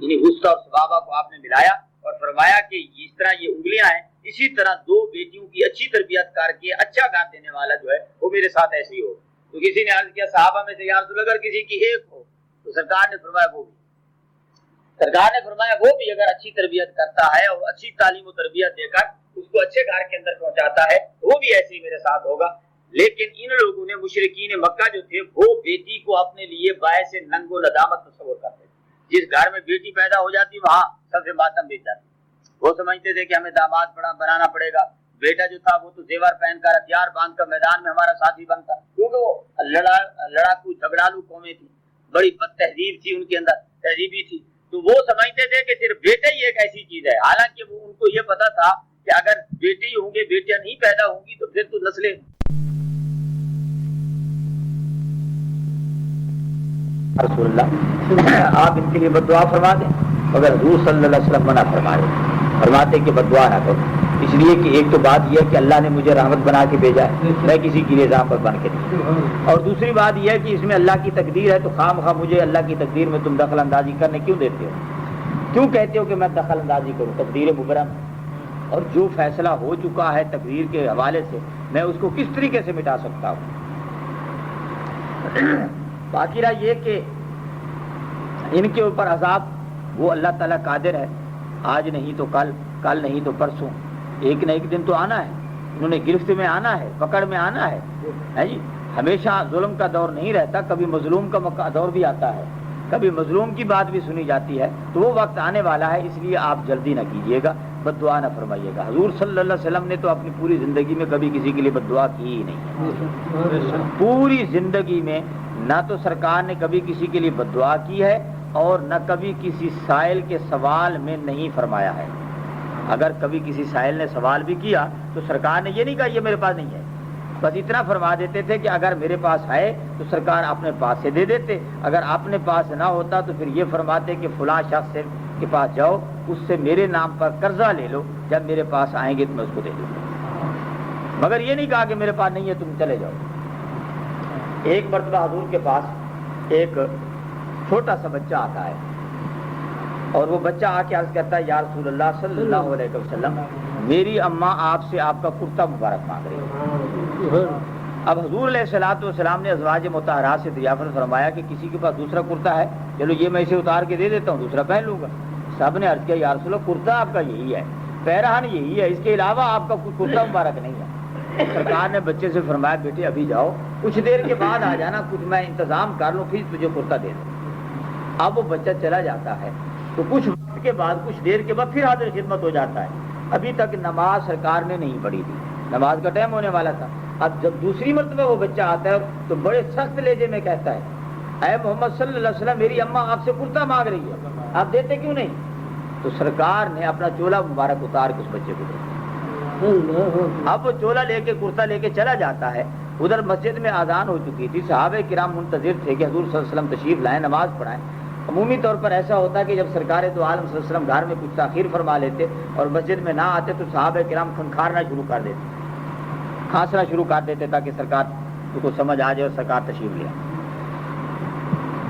یعنی وسطیٰ اور سبابہ کو آپ نے ملایا اور فرمایا کہ اس طرح یہ انگلیاں ہیں، اسی طرح دو بیٹیوں کی اچھی تربیت کر کے اچھا گھر دینے والا جو ہے وہ میرے ساتھ ایسے ہی ہوگا۔ تو کسی نے عرض کیا صحابہ میں سے یا رسول اللہ اگر کسی کی ایک ہو، تو سرکار نے فرمایا وہ بھی، سرکار نے فرمایا وہ بھی اگر اچھی تربیت کرتا ہے اور اچھی تعلیم و تربیت دے کر اس کو اچھے گھر کے اندر پہنچاتا ہے وہ بھی ایسے ہی میرے ساتھ ہوگا۔ لیکن ان لوگوں نے، مشرکین مکہ جو تھے، وہ بیٹی کو اپنے لیے باعث ننگ و ندامت تصور کرتے تھے۔ جس گھر میں بیٹی پیدا ہو جاتی وہاں سب سے ماتم بیچ جاتی۔ وہ سمجھتے تھے کہ ہمیں داماد بنانا پڑے گا، بیٹا جو تھا وہ تو زیور پہن کر ہتھیار باندھ کر میدان میں ہمارا ساتھی بنتا، کیونکہ وہ لڑاکو جھگڑالو قومیں تھی، بڑی بد تہذیب تھی ان کے اندر، تہذیبی تھی، تو وہ سمجھتے تھے کہ صرف بیٹا ہی ایک ایسی چیز ہے۔ حالانکہ وہ ان کو یہ پتا تھا کہ اگر بیٹے ہی ہوں گے، بیٹیاں نہیں پیدا ہوں گی تو پھر تو نسلیں۔ رسول اللہ آپ ان کے لیے بد دعا فرما دیں، مگر حضور صلی اللہ علیہ وسلم منع فرماتے کہ بد دعا نہ کرو، اس لیے کہ ایک تو بات یہ ہے کہ اللہ نے مجھے رحمت بنا کے بھیجا ہے، میں کسی کے لیے رحمت بن کے نہیں، اور دوسری بات یہ ہے کہ اس میں اللہ کی تقدیر ہے، تو خام خواہ مجھے اللہ کی تقدیر میں تم دخل اندازی کرنے کیوں دیتے ہو؟ کیوں کہتے ہو کہ میں دخل اندازی کروں؟ تقدیر مبرم، اور جو فیصلہ ہو چکا ہے تقدیر کے حوالے سے میں اس کو کس طریقے سے مٹا سکتا ہوں. باقی رہا یہ کہ ان کے اوپر عذاب وہ اللہ تعالیٰ قادر ہے، آج نہیں تو کل، کل نہیں تو پرسوں، ایک نہ ایک دن تو آنا ہے. انہوں نے گرفت میں آنا ہے، پکڑ میں آنا ہے جی. ہمیشہ ظلم کا دور نہیں رہتا، کبھی مظلوم کا دور بھی آتا ہے، کبھی مظلوم کی بات بھی سنی جاتی ہے. تو وہ وقت آنے والا ہے، اس لیے آپ جلدی نہ کیجیے گا، بد دعا نہ فرمائیے گا. حضور صلی اللہ علیہ وسلم نے تو اپنی پوری زندگی میں کبھی کسی کے لیے بد دعا کی ہی نہیں. پوری زندگی میں نہ تو سرکار نے کبھی کسی کے لیے بد دعا کی ہے اور نہ کبھی کسی سائل کے سوال میں نہیں فرمایا ہے. اگر کبھی کسی سائل نے سوال بھی کیا تو سرکار نے یہ نہیں کہا یہ میرے پاس نہیں ہے، بس اتنا فرما دیتے تھے کہ اگر میرے پاس ہے تو سرکار اپنے پاس سے دے دیتے، اگر اپنے پاس نہ ہوتا تو پھر یہ فرماتے کہ فلاں شخص کے پاس جاؤ، اس سے میرے نام پر قرضہ لے لو، جب میرے پاس آئیں گے تو میں اس کو دے دوں گا. مگر یہ نہیں کہا کہ میرے پاس نہیں ہے تم چلے جاؤ. ایک مرتبہ حضور کے پاس ایک چھوٹا سا بچہ آتا ہے اور وہ بچہ آ کے عرض کرتا ہے یا رسول اللہ صلی اللہ علیہ وسلم میری اماں آپ سے آپ کا کرتا مبارک مانگ رہی ہے. اب حضور علیہ الصلوۃ والسلام نے ازواج مطہرات سے دریافت فرمایا کہ کسی کے پاس دوسرا کرتا ہے، چلو یہ میں اسے اتار کے دے دیتا ہوں، دوسرا پہن لوں گا. سب نے عرض کیا یا رسول اللہ کرتا آپ کا یہی ہے، پیرہن یہی ہے، اس کے علاوہ آپ کا کوئی کرتا مبارک نہیں ہے. سرکار نے بچے سے فرمایا بیٹے ابھی جاؤ، کچھ دیر کے بعد آ جانا، کچھ میں انتظام کر لوں پھر تجھے کرتا دے دوں. اب وہ بچہ چلا جاتا ہے تو کچھ وقت کے بعد، کچھ دیر کے بعد پھر حاضر خدمت ہو جاتا ہے. ابھی تک نماز سرکار نے نہیں پڑھی تھی، نماز کا ٹائم ہونے والا تھا. اب جب دوسری مرتبہ وہ بچہ آتا ہے تو بڑے سخت لہجے میں کہتا ہے اے محمد صلی اللہ علیہ وسلم میری اماں آپ سے کرتا مانگ رہی ہے، آپ دیتے کیوں نہیں؟ تو سرکار نے اپنا چولا مبارک اتار کے اس بچے کو دیا. اب وہ چولا لے کے کرتا لے کے چلا جاتا ہے. ادھر مسجد میں اذان ہو چکی تھی، صحابہ کرام منتظر تھے کہ حضور صلی اللہ علیہ وسلم تشریف لائیں، نماز پڑھائیں. عمومی طور پر ایسا ہوتا ہے کہ جب سرکار دو عالم صلی اللہ علیہ وسلم گھر میں کچھ تاخیر فرما لیتے اور مسجد میں نہ آتے تو صحابہ کرام کھنکھارنا شروع کر دیتے، کھانسنا شروع کر دیتے تاکہ سرکار کو سمجھ آ جائے اور سرکار تشریف لے.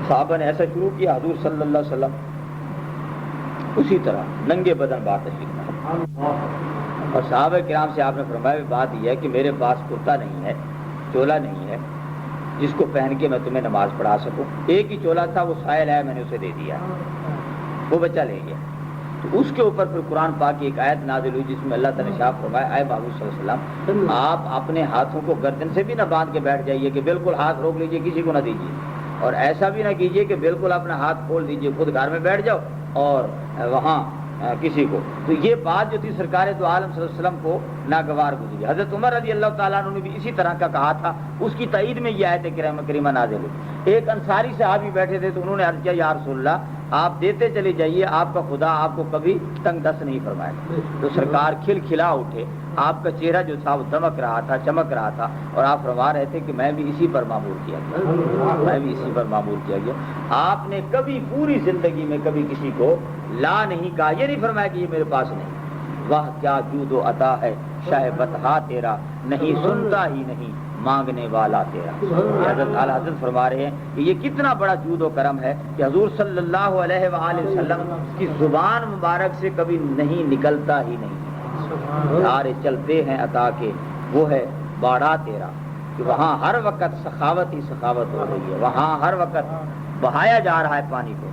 صحابہ نے ایسا شروع کیا، حضور صلی اللہ علیہ وسلم اسی طرح ننگے بدن بات تشریف لائے اور صحابہ کرام سے آپ نے فرمایا بات یہ ہے کہ میرے پاس کرتا نہیں ہے، چولا نہیں ہے جس کو پہن کے میں تمہیں نماز پڑھا سکوں. ایک ہی چولا تھا، وہ سائل ہے، میں نے اسے دے دیا، وہ بچہ لے گیا. تو اس کے اوپر پھر قرآن پاک کی ایک آیت نازل ہوئی جس میں اللہ تعالیٰ نے شاہ فرمایا اے محبوب صلی اللہ علیہ وسلم آپ اپنے ہاتھوں کو گردن سے بھی نہ باندھ کے بیٹھ جائیے کہ بالکل ہاتھ روک لیجئے کسی کو نہ دیجیے، اور ایسا بھی نہ کیجیے کہ بالکل اپنا ہاتھ کھول دیجیے خود گھر میں بیٹھ جاؤ اور وہاں کسی کو. تو یہ بات جو تھی سرکار دو عالم صلی اللہ علیہ وسلم کو ناگوار گزری. حضرت عمر رضی اللہ تعالیٰ عنہ نے بھی اسی طرح کا کہا تھا، اس کی تائید میں یہ آیت کریمہ نازل ہوئی. ایک انصاری صحابی بیٹھے تھے تو انہوں نے عرض کیا یا رسول اللہ آپ دیتے چلے جائیے، آپ کا خدا آپ کو کبھی تنگ دست نہیں فرمائے. تو سرکار کھل کھلا اٹھے، آپ کا چہرہ جو تھا وہ دمک رہا تھا، چمک رہا تھا، اور آپ فرما رہے تھے کہ میں بھی اسی پر معمور کیا گیا، میں بھی اسی پر معمور کیا گیا. آپ نے کبھی پوری زندگی میں کبھی کسی کو لا نہیں کہا، یہ نہیں فرمایا کہ یہ میرے پاس نہیں. واہ کیا جود و عطا ہے شاہ بتہا تیرا، نہیں سنتا ہی نہیں مانگنے والا تیرا. حضرت اعلیٰ حضرت فرما رہے ہیں کہ یہ کتنا بڑا جود و کرم ہے کہ حضور صلی اللہ علیہ وآلہ وسلم کی زبان مبارک سے کبھی نہیں نکلتا ہی نہیں. سارے چلتے ہیں عطا کے وہ ہے باڑا تیرا، کہ وہاں ہر وقت سخاوت ہی سخاوت ہو رہی ہے، وہاں ہر وقت بہایا جا رہا ہے پانی کو.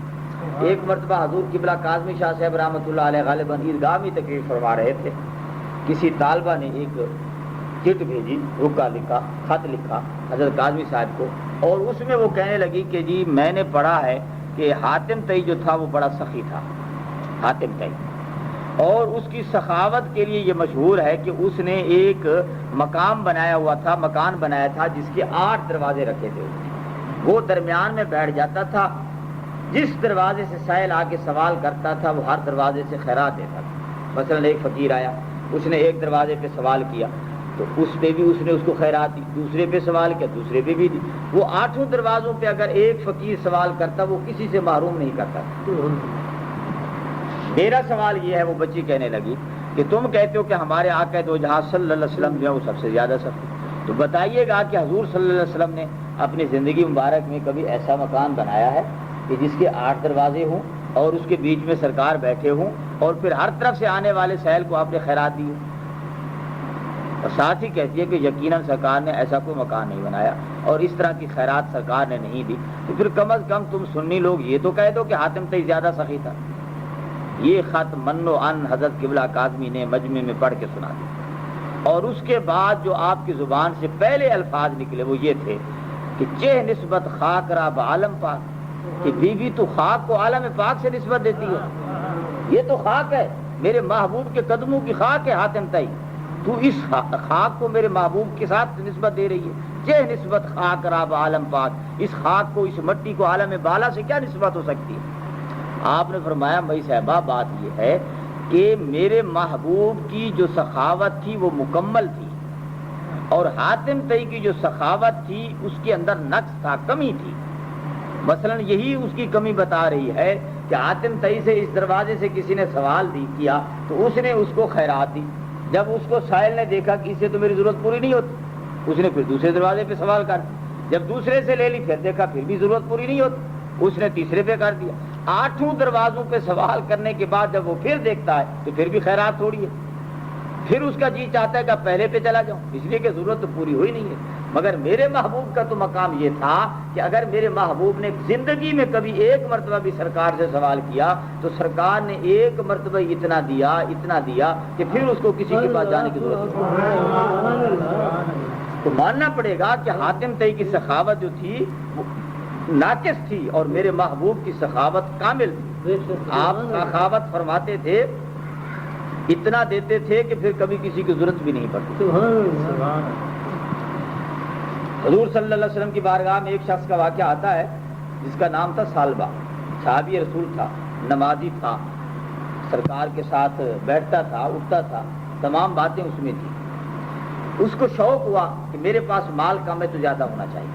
ایک مرتبہ حضور قبلہ کاظمی شاہ صاحب رحمۃ اللہ علیہ غالباً عیدگاہ میں تقریر فرما رہے تھے. کسی طالبہ نے ایک چٹ بھیجی، رکا لکھا، خط لکھا حضرت کاظمی صاحب کو، اور اس میں وہ کہنے لگی کہ جی میں نے پڑھا ہے کہ حاتم تئی جو تھا وہ بڑا سخی تھا، حاتم تئی، اور اس کی سخاوت کے لیے یہ مشہور ہے کہ اس نے ایک مقام بنایا ہوا تھا، مکان بنایا تھا جس کے 8 دروازے رکھے تھے. وہ درمیان میں بیٹھ جاتا تھا، جس دروازے سے سائل آ کے سوال کرتا تھا وہ ہر دروازے سے خیرات دیتا تھا. مثلا ایک فقیر آیا، اس نے ایک دروازے پہ سوال کیا تو اس پہ بھی اس نے اس کو خیرات دی، دوسرے پہ سوال کیا دوسرے پہ بھی دی. وہ 8 دروازوں پہ اگر ایک فقیر سوال کرتا وہ کسی سے محروم نہیں کرتا. میرا سوال یہ ہے، وہ بچی کہنے لگی کہ تم کہتے ہو کہ ہمارے آقا دو جہاں صلی اللہ علیہ وسلم جو ہے وہ سب سے زیادہ سخی، تو بتائیے گا کہ حضور صلی اللہ علیہ وسلم نے اپنی زندگی مبارک میں کبھی ایسا مکان بنایا ہے کہ جس کے 8 دروازے ہوں اور اس کے بیچ میں سرکار بیٹھے ہوں اور پھر ہر طرف سے آنے والے سیل کو آپ نے خیرات دی. اور ساتھ ہی کہتی ہے کہ یقیناً سرکار نے ایسا کوئی مکان نہیں بنایا اور اس طرح کی خیرات سرکار نے نہیں دی. تو پھر کم از کم تم سنی لوگ یہ تو کہہ دو کہ حاتم طئی زیادہ سخی تھا. یہ خط من و ان حضرت قبلہ کاظمی نے مجمع میں پڑھ کے سنا دیا. اور اس کے بعد جو آپ کی زبان سے پہلے الفاظ نکلے وہ یہ تھے کہ چہ نسبت خاک را بعالم پاک، کہ بی بی تو خاک کو عالم پاک سے نسبت دیتی ہے. یہ تو خاک ہے، میرے محبوب کے قدموں کی خاک ہے حاتم طئی، تو اس خاک کو میرے محبوب کے ساتھ نسبت دے رہی ہے. چہ نسبت خاک را بعالم پاک، اس خاک کو، اس مٹی کو عالم بالا سے کیا نسبت ہو سکتی ہے؟ آپ نے فرمایا بھائی صاحبہ بات یہ ہے کہ میرے محبوب کی جو سخاوت تھی وہ مکمل تھی، اور حاتم طئی کی جو سخاوت تھی اس کے اندر نقص تھا، کمی تھی. مثلا یہی اس کی کمی بتا رہی ہے کہ حاتم طئی سے اس دروازے سے کسی نے سوال کیا تو اس نے اس کو خیرات دی. جب اس کو سائل نے دیکھا کہ اس سے تو میری ضرورت پوری نہیں ہوتی، اس نے پھر دوسرے دروازے پہ سوال کر دیا. جب دوسرے سے لے لی پھر دیکھا پھر بھی ضرورت پوری نہیں ہوتی، اس نے تیسرے پہ کر دیا. 8 دروازوں پہ سوال کرنے کے بعد جب وہ پھر دیکھتا ہے تو پھر بھی خیرات تھوڑی ہے. پھر اس کا جی چاہتا ہے کہ پہلے پہ چلا جاؤں، اس لیے کہ ضرورت تو پوری ہوئی نہیں ہے. مگر میرے محبوب کا تو مقام یہ تھا کہ اگر میرے محبوب نے زندگی میں کبھی ایک مرتبہ بھی سرکار سے سوال کیا تو سرکار نے ایک مرتبہ اتنا دیا کہ پھر اس کو کسی کے پاس جانے کی ضرورت نہیں. تو ماننا پڑے گا کہ حاتم طئی کی سخاوت جو تھی وہ ناقص تھی اور میرے محبوب کی سخاوت کامل تھی. آپ سخاوت فرماتے تھے، اتنا دیتے تھے کہ پھر کبھی کسی کی ضرورت بھی نہیں پڑتی. حضور صلی اللہ علیہ وسلم کی بارگاہ میں ایک شخص کا واقعہ آتا ہے جس کا نام تھا سالبہ. صحابی رسول تھا، نمازی تھا، سرکار کے ساتھ بیٹھتا تھا، اٹھتا تھا، تمام باتیں اس میں تھی. اس کو شوق ہوا کہ میرے پاس مال کم ہے تو زیادہ ہونا چاہیے.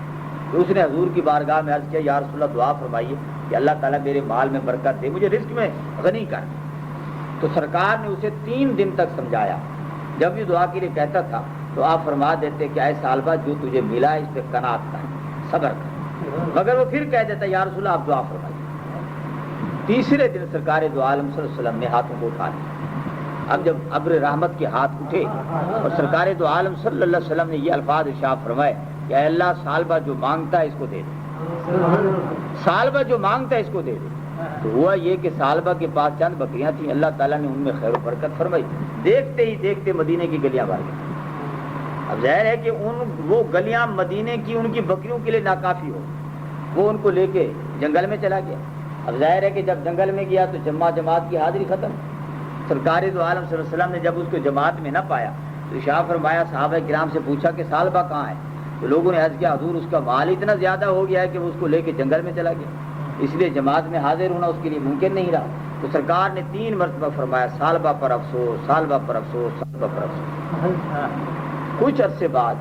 تو اس نے حضور کی بارگاہ میں عرض کیا یا رسول اللہ دعا فرمائیے کہ اللہ تعالیٰ میرے مال میں برکت دے، مجھے رزق میں غنی کر. تو سرکار نے اسے 3 دن تک سمجھایا. جب یہ دعا کے لیے کہتا تھا تو آپ فرما دیتے کہ اے سالبہ جو تجھے ملا ہے اس پہ قناعت کر، صبر کر. مگر وہ پھر کہہ دیتا یا رسول اللہ آپ دعا فرمائیے. تیسرے دن سرکار دو عالم صلی اللہ علیہ وسلم نے ہاتھوں کو اٹھا لیا. اب جب ابر رحمت کے ہاتھ اٹھے اور سرکار دو عالم صلی اللہ علیہ وسلم نے یہ الفاظ ارشاد فرمائے کہ اے اللہ سالبہ جو مانگتا ہے اس کو دے دے، سالبہ جو مانگتا ہے اس کو دے دے. تو ہوا یہ کہ سالبہ کے پاس چند بکریاں تھیں، اللہ تعالیٰ نے ان میں خیر و برکت فرمائی. دیکھتے ہی دیکھتے مدینے کی گلیاں بھر گئی. اب ظاہر ہے کہ وہ گلیاں مدینے کی ان کی بکریوں کے لیے ناکافی ہو، وہ ان کو لے کے جنگل میں چلا گیا. اب ظاہر ہے کہ جب جنگل میں گیا تو جماعت کی حاضری ختم. سرکار دو عالم صلی اللہ علیہ وسلم نے جب اس کو جماعت میں نہ پایا تو ارشاد فرمایا، صحابہ کرام سے پوچھا کہ سالبہ کہاں ہے؟ تو لوگوں نے عرض کیا حضور اس کا مال اتنا زیادہ ہو گیا ہے کہ وہ اس کو لے کے جنگل میں چلا گیا، اس لیے جماعت میں حاضر ہونا اس کے لیے ممکن نہیں رہا. تو سرکار نے 3 مرتبہ فرمایا سالبہ پر افسوس، سالبہ پر افسوس، سالبہ پر افسوس. کچھ عرصے بعد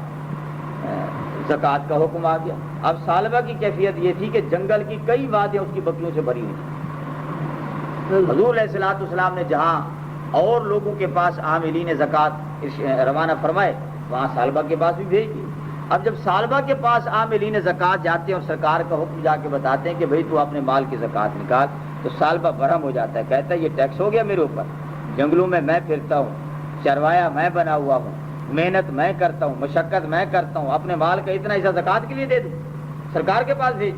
زکوٰۃ کا حکم آ گیا. اب سالبہ کی کیفیت یہ تھی کہ جنگل کی کئی وادیاں اس کی بکریوں سے بھری ہوئی تھیں. حضور علیہ الصلوٰۃ والسلام نے جہاں اور لوگوں کے پاس عاملین زکوٰۃ روانہ فرمائے وہاں سالبہ کے پاس بھی بھیج دی. اب جب سالبہ کے پاس عاملین زکوٰۃ جاتے ہیں اور سرکار کا حکم جا کے بتاتے ہیں کہ بھئی تو اپنے مال کی زکوٰۃ نکال، تو سالبہ برہم ہو جاتا ہے، کہتا ہے یہ ٹیکس ہو گیا میرے اوپر. جنگلوں میں پھرتا ہوں، چروایا میں بنا ہوا ہوں، محنت میں کرتا ہوں، مشقت میں کرتا ہوں، اپنے مال کا اتنا حصہ زکوٰۃ کے لیے دے دوں، سرکار کے پاس بھیج.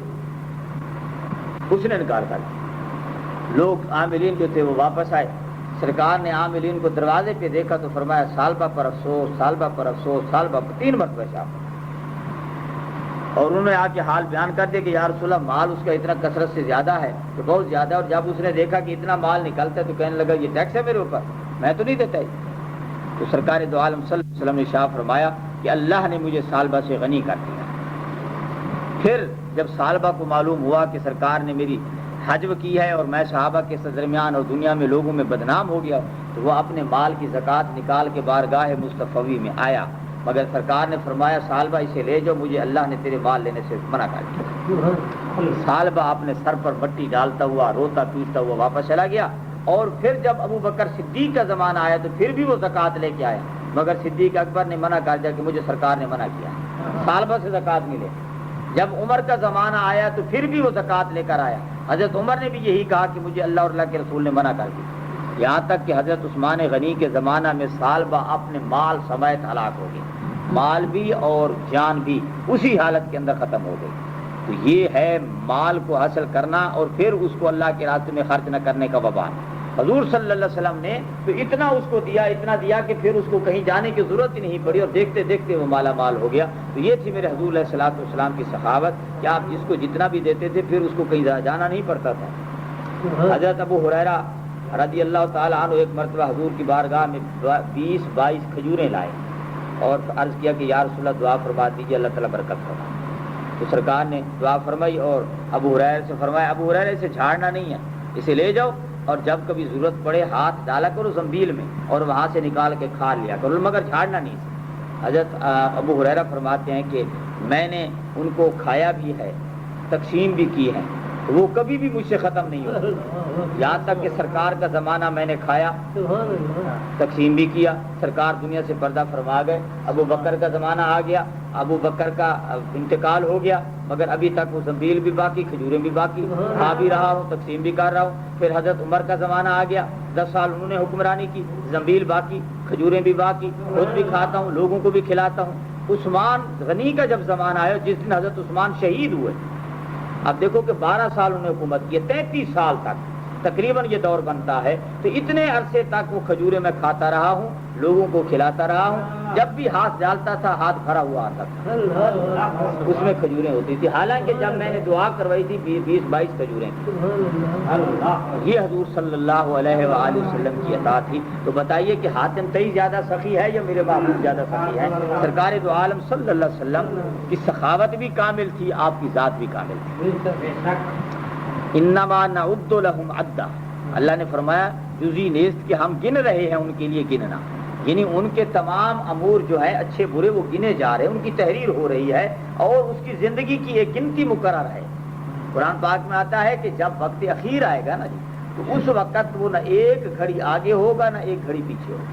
اس نے انکار کر دیا. لوگ عاملین جو تھے وہ واپس آئے. سرکار نے عاملین کو دروازے پہ دیکھا تو فرمایا سالبہ پر افسوس، سالبہ پر افسوس، سالبہ پر 3 مرتبہ شاپ. اور انہوں نے آ کے حال بیان کر دیا کہ یا رسول اللہ مال اس کا اتنا کثرت سے زیادہ ہے کہ بہت زیادہ. اور جب اس نے دیکھا کہ اتنا مال نکلتا ہے تو کہنے لگا یہ ٹیکس ہے میرے اوپر، میں تو نہیں دیتا. تو سرکار دو عالم صلی اللہ علیہ وسلم نے ارشاد فرمایا کہ اللہ نے مجھے سالبہ سے غنی کر دیا. پھر جب سالبہ کو معلوم ہوا کہ سرکار نے میری حجب کی ہے اور میں صحابہ کے درمیان اور دنیا میں لوگوں میں بدنام ہو گیا، تو وہ اپنے مال کی زکوٰۃ نکال کے بارگاہ مصطفی میں آیا. مگر سرکار نے فرمایا سالبہ اسے لے جاؤ، مجھے اللہ نے تیرے مال لینے سے منع کر دیا. سالبہ اپنے سر پر مٹی ڈالتا ہوا روتا پیٹتا ہوا واپس چلا گیا. اور پھر جب ابو بکر صدیق کا زمانہ آیا تو پھر بھی وہ زکوٰۃ لے کے آیا، مگر صدیق اکبر نے منع کر دیا کہ مجھے سرکار نے منع کیا، سالبہ سے زکوٰۃ نہیں لے. جب عمر کا زمانہ آیا تو پھر بھی وہ زکوٰۃ لے کر آیا، حضرت عمر نے بھی یہی کہا کہ مجھے اللہ اور اللہ کے رسول نے منع کر دی، یہاں تک کہ حضرت عثمان غنی کے زمانہ میں سال با اپنے مال سمیت ہلاک ہو گئے، مال بھی اور جان بھی اسی حالت کے اندر ختم ہو گئی۔ تو یہ ہے مال کو حاصل کرنا اور پھر اس کو اللہ کے راستے میں خرچ نہ کرنے کا وبال۔ حضور صلی اللہ علیہ وسلم نے تو اتنا اس کو دیا، اتنا دیا کہ پھر اس کو کہیں جانے کی ضرورت ہی نہیں پڑی اور دیکھتے دیکھتے وہ مالا مال ہو گیا۔ تو یہ تھی میرے حضور علیہ الصلوۃ والسلام کی سخاوت کہ آپ جس کو جتنا بھی دیتے تھے پھر اس کو کہیں جانا نہیں پڑتا تھا۔ حضرت ابو ہریرہ رضی اللہ تعالیٰ عنہ ایک مرتبہ حضور کی بارگاہ میں 20-22 کھجوریں لائے اور عرض کیا کہ یا رسول اللہ دعا فرما دیجیے اللہ تعالیٰ برکت فرمائے۔ تو سرکار نے دعا فرمائی اور ابو ہریرہ سے فرمایا ابو ہریرہ اسے جھاڑنا نہیں ہے، اسے لے جاؤ اور جب کبھی ضرورت پڑے ہاتھ ڈالا کرو زنبیل میں اور وہاں سے نکال کے کھا لیا کرو، مگر جھاڑنا نہیں۔ حضرت ابو ہریرہ فرماتے ہیں کہ میں نے ان کو کھایا بھی ہے، تقسیم بھی کی ہے، وہ کبھی بھی مجھ سے ختم نہیں ہوا، یہاں تک کہ سرکار کا زمانہ میں نے کھایا، تقسیم بھی کیا، سرکار دنیا سے پردہ فرما گئے، ابو بکر کا زمانہ آ گیا، ابو بکر کا انتقال ہو گیا، مگر ابھی تک وہ زنبیل بھی باقی، کھجوریں بھی باقی، کھا بھی رہا ہوں، تقسیم بھی کر رہا ہوں۔ پھر حضرت عمر کا زمانہ آ گیا، 10 سال انہوں نے حکمرانی کی، زنبیل باقی، کھجوریں بھی باقی، خود بھی کھاتا ہوں، لوگوں کو بھی کھلاتا ہوں۔ عثمان غنی کا جب زمانہ آیا، جس دن حضرت عثمان شہید ہوئے، اب دیکھو کہ 12 سال انہوں نے حکومت کی، 33 سال تک تقریباً یہ دور بنتا ہے، تو اتنے عرصے تک وہ کھجوریں میں کھاتا رہا ہوں، لوگوں کو کھلاتا رہا ہوں، جب بھی ہاتھ ڈالتا تھا ہاتھ بھرا ہوا آتا تھا، اس میں کھجوریں ہوتی تھی، حالانکہ جب میں نے دعا کروائی تھی 20-22 کھجوریں، یہ حضور صلی اللہ علیہ وآلہ وسلم کی عطا تھی۔ تو بتائیے کہ حاتم طئی زیادہ سخی ہے یا میرے محبوب زیادہ سخی ہے؟ سرکار دو عالم صلی اللہ علیہ وسلم کی سخاوت بھی کامل تھی، آپ کی ذات بھی کامل تھی۔ انما نعد لهم عدا، اللہ نے فرمایا جزی نیست کہ ہم گن رہے ہیں ان کے لیے گننا، یعنی ان کے تمام امور جو ہیں اچھے برے وہ گنے جا رہے ہیں، ان کی تحریر ہو رہی ہے اور اس کی زندگی کی ایک گنتی مقرر ہے۔ قرآن پاک میں آتا ہے کہ جب وقت اخیر آئے گا نا جی، تو اس وقت وہ نہ ایک گھڑی آگے ہوگا نہ ایک گھڑی پیچھے ہوگا،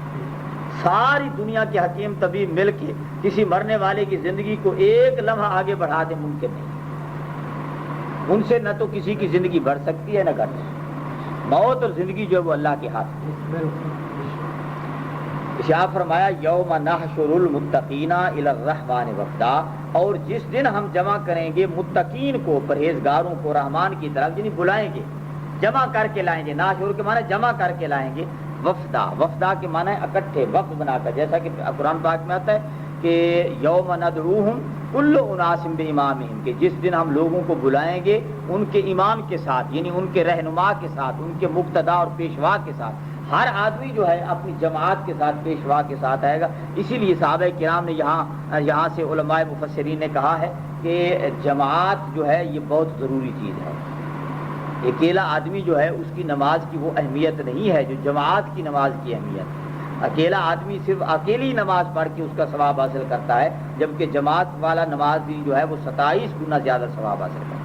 ساری دنیا کے حکیم طبیب مل کے کسی مرنے والے کی زندگی کو ایک لمحہ آگے بڑھا دیں ممکن نہیں، ان سے نہ تو کسی کی زندگی بڑھ سکتی ہے نہ گھٹ سکتی، موت اور زندگی جو ہے وہ اللہ کے ہاتھ میں۔ ارشاد فرمایا یوم نحشر المتقین الی الرحمن وفدا، اور جس دن ہم جمع کریں گے متقین کو، پرہیزگاروں کو رحمان کی طرف، یعنی بلائیں گے، جمع کر کے لائیں گے، ناشور کے معنی جمع کر کے لائیں گے، وفدا، وفدا کے معنی اکٹھے وفد بنا کر، جیسا کہ قرآن پاک میں آتا ہے کہ یوم ندعوہم کل اناس بامامہم، کہ جس دن ہم لوگوں کو بلائیں گے ان کے امام کے ساتھ، یعنی ان کے رہنما کے ساتھ، ان کے مقتدا اور پیشوا کے ساتھ، ہر آدمی جو ہے اپنی جماعت کے ساتھ پیشوا کے ساتھ آئے گا۔ اسی لیے صحابہ کرام نے یہاں سے علماء مفسرین نے کہا ہے کہ جماعت جو ہے یہ بہت ضروری چیز ہے، اکیلا آدمی جو ہے اس کی نماز کی وہ اہمیت نہیں ہے جو جماعت کی نماز کی اہمیت ہے۔ اکیلا آدمی صرف اکیلی نماز پڑھ کے اس کا ثواب حاصل کرتا ہے، جبکہ جماعت والا نمازی جو ہے وہ 27 گنا زیادہ ثواب حاصل کرتا ہے۔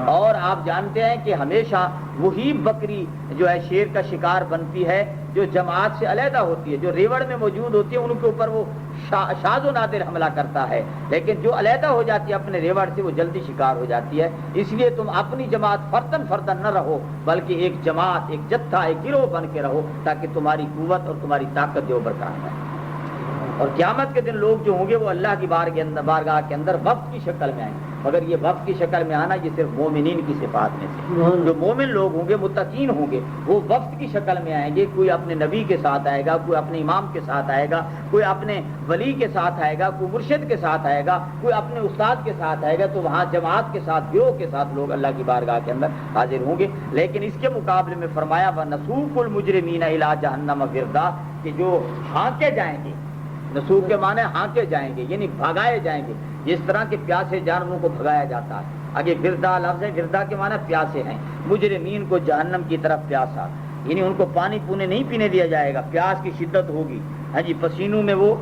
اور آپ جانتے ہیں کہ ہمیشہ وہی بکری جو ہے شیر کا شکار بنتی ہے جو جماعت سے علیحدہ ہوتی ہے، جو ریوڑ میں موجود ہوتی ہے ان کے اوپر وہ شاذ و نادر حملہ کرتا ہے، لیکن جو علیحدہ ہو جاتی ہے اپنے ریوڑ سے وہ جلدی شکار ہو جاتی ہے۔ اس لیے تم اپنی جماعت فردن نہ رہو، بلکہ ایک جماعت، ایک جتھا، ایک گروہ بن کے رہو، تاکہ تمہاری قوت اور تمہاری طاقت جو برقرار رہے۔ اور قیامت کے دن لوگ جو ہوں گے وہ اللہ کی بارگاہ کے اندر وفد کی شکل میں آئیں گے، مگر یہ وفد کی شکل میں آنا یہ صرف مومنین کی صفات میں سے، جو مومن لوگ ہوں گے متقین ہوں گے وہ وفد کی شکل میں آئیں گے، کوئی اپنے نبی کے ساتھ آئے گا، کوئی اپنے امام کے ساتھ آئے گا، کوئی اپنے ولی کے ساتھ آئے گا، کوئی مرشد کے ساتھ آئے گا، کوئی اپنے استاد کے ساتھ آئے گا، تو وہاں جماعت کے ساتھ گروہ کے ساتھ لوگ اللہ کی بارگاہ کے اندر حاضر ہوں گے۔ لیکن اس کے مقابلے میں فرمایا وَنَسُوقُ الْمُجْرِمِينَ إِلَىٰ جَهَنَّمَ وِرْدًا، کہ جو ہانکے جائیں گے، نسوق کے معنی ہانکے جائیں گے یعنی بھگائے جائیں گے، جس طرح کے پیاسے جانوروں کو بھگایا جاتا ہے۔ آگے وردا لفظ ہے، وردا کے معنی پیاسے ہیں، مجرمین کو جہنم کی طرف پیاسا، یعنی ان کو پانی پونے نہیں پینے دیا جائے گا، پیاس کی شدت ہوگی، ہاں جی، پسینوں میں وہ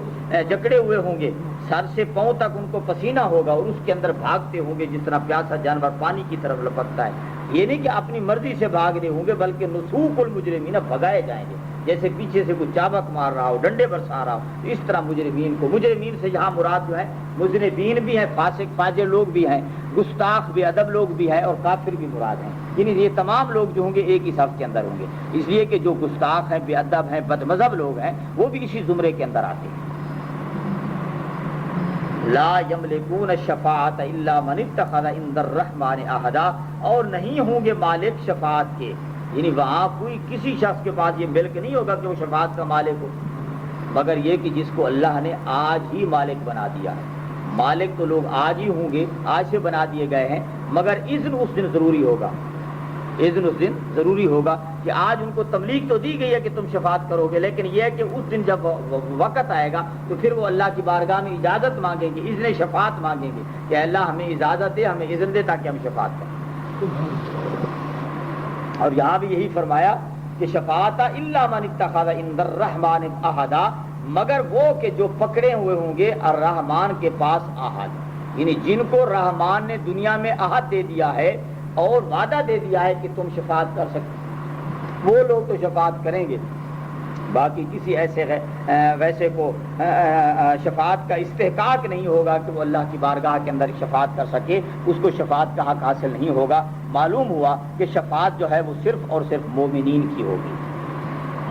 جکڑے ہوئے ہوں گے، سر سے پاؤں تک ان کو پسینہ ہوگا اور اس کے اندر بھاگتے ہوں گے جس طرح پیاسا جانور پانی کی طرف لپکتا ہے۔ یہ نہیں کہ اپنی مرضی سے بھاگ رہے ہوں گے، بلکہ نسوق المجرمین بھگائے جائیں گے، جیسے پیچھے سے کوئی چابک مار رہا ہو، ڈنڈے برسا رہا ہو، اس طرح مجرمین کو، مجرمین سے یہاں مراد جو ہے مذنبین بھی ہیں، فاسق فاجر لوگ بھی ہیں، گستاخ بے ادب لوگ بھی ہیں، اور کافر بھی مراد ہیں۔ یعنی یہ تمام لوگ جو ہوں گے ایک ہی صف کے اندر ہوں گے، اس لیے کہ جو گستاخ ہیں، بے ادب ہیں، بد مذہب لوگ ہیں، وہ بھی اسی زمرے کے اندر آتے ہیں۔ لا یملکون الشفاعۃ الا من اتخذ عند الرحمن عہدا، اور نہیں ہوں گے مالک شفاعت کے، یعنی وہاں کوئی کسی شخص کے پاس یہ ملک نہیں ہوگا کہ وہ شفاعت کا مالک ہو، مگر یہ کہ جس کو اللہ نے آج ہی مالک بنا دیا ہے۔ مالک تو لوگ آج ہی ہوں گے، آج سے بنا دیے گئے ہیں، مگر اذن اس دن ضروری ہوگا، اذن اس دن ضروری ہوگا کہ آج ان کو تملیغ تو دی گئی ہے کہ تم شفاعت کرو گے، لیکن یہ ہے کہ اس دن جب وقت آئے گا تو پھر وہ اللہ کی بارگاہ میں اجازت مانگیں گے، اذن شفاعت مانگیں گے کہ اللہ ہمیں اجازت دے، ہمیں اذن دے تاکہ ہم شفاعت کریں۔ اور یہاں بھی یہی فرمایا کہ شفاعت الا من اتخذ عند الرحمن عہدا، مگر وہ کہ جو پکڑے ہوئے ہوں گے الرحمن کے پاس عہد، یعنی جن کو رحمان نے دنیا میں عہد دے دیا ہے اور وعدہ دے دیا ہے کہ تم شفاعت کر سکتے، وہ لوگ تو شفاعت کریں گے، باقی کسی ویسے کو شفاعت کا استحقاق نہیں ہوگا کہ وہ اللہ کی بارگاہ کے اندر شفاعت کر سکے، اس کو شفاعت کا حق حاصل نہیں ہوگا۔ معلوم ہوا کہ شفاعت جو ہے وہ صرف اور صرف مومنین کی ہوگی،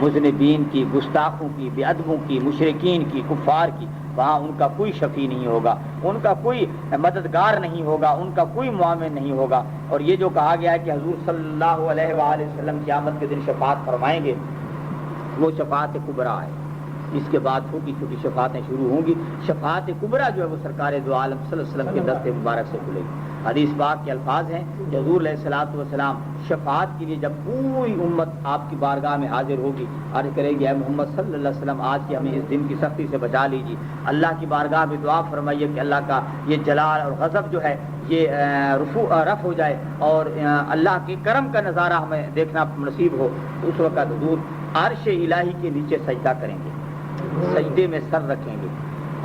مذنبین کی، گستاخوں کی، بے ادبوں کی، مشرکین کی، کفار کی، وہاں ان کا کوئی شفیع نہیں ہوگا، ان کا کوئی مددگار نہیں ہوگا، ان کا کوئی معاون نہیں ہوگا۔ اور یہ جو کہا گیا ہے کہ حضور صلی اللہ علیہ وآلہ وسلم قیامت کے دن شفاعت فرمائیں گے، وہ شفاعت کبریٰ ہے، اس کے بعد چھوٹی چھوٹی شفاعتیں شروع ہوں گی۔ شفاعت کبریٰ جو ہے وہ سرکار دو عالم صلی اللہ علیہ وسلم کے دست مبارک سے کھلے گی۔ حدیث پاک کے الفاظ ہیں کہ حضور علیہ الصلوۃ والسلام شفاعت کے لیے جب پوری امت آپ کی بارگاہ میں حاضر ہوگی، عرض کرے گی اے محمد صلی اللہ علیہ وسلم آج کی ہمیں اس دن کی سختی سے بچا لیجیے، اللہ کی بارگاہ میں دعا فرمائیے کہ اللہ کا یہ جلال اور غضب جو ہے یہ رفع ہو جائے اور اللہ کے کرم کا نظارہ ہمیں دیکھنا نصیب ہو۔ اس وقت حضور عرش الہی کے نیچے سجدہ کریں گے، سجدے میں سر رکھیں گے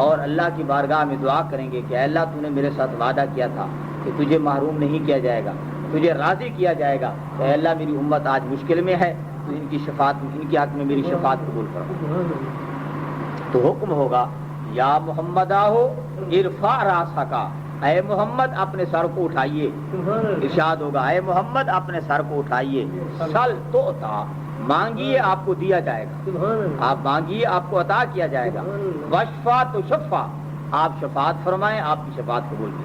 اور اللہ کی بارگاہ میں دعا کریں گے کہ اے اللہ تو نے میرے ساتھ وعدہ کیا تھا کہ تجھے محروم نہیں کیا جائے گا، تجھے راضی کیا جائے گا، تو اے اللہ میری امت آج مشکل میں ہے، تو ان کی شفاعت، ان کے حق میں میری شفاعت قبول کرو۔ تو حکم ہوگا یا محمد آہو ارفع راسکا، اے محمد اپنے سر کو اٹھائیے، ارشاد ہوگا اے محمد اپنے سر کو اٹھائیے، سل تو عطا، مانگیے آپ کو دیا جائے گا، آپ مانگیے آپ کو عطا کیا جائے گا، وشفا تو شفا، آپ شفاعت فرمائیں آپ کی شفاعت قبول کی۔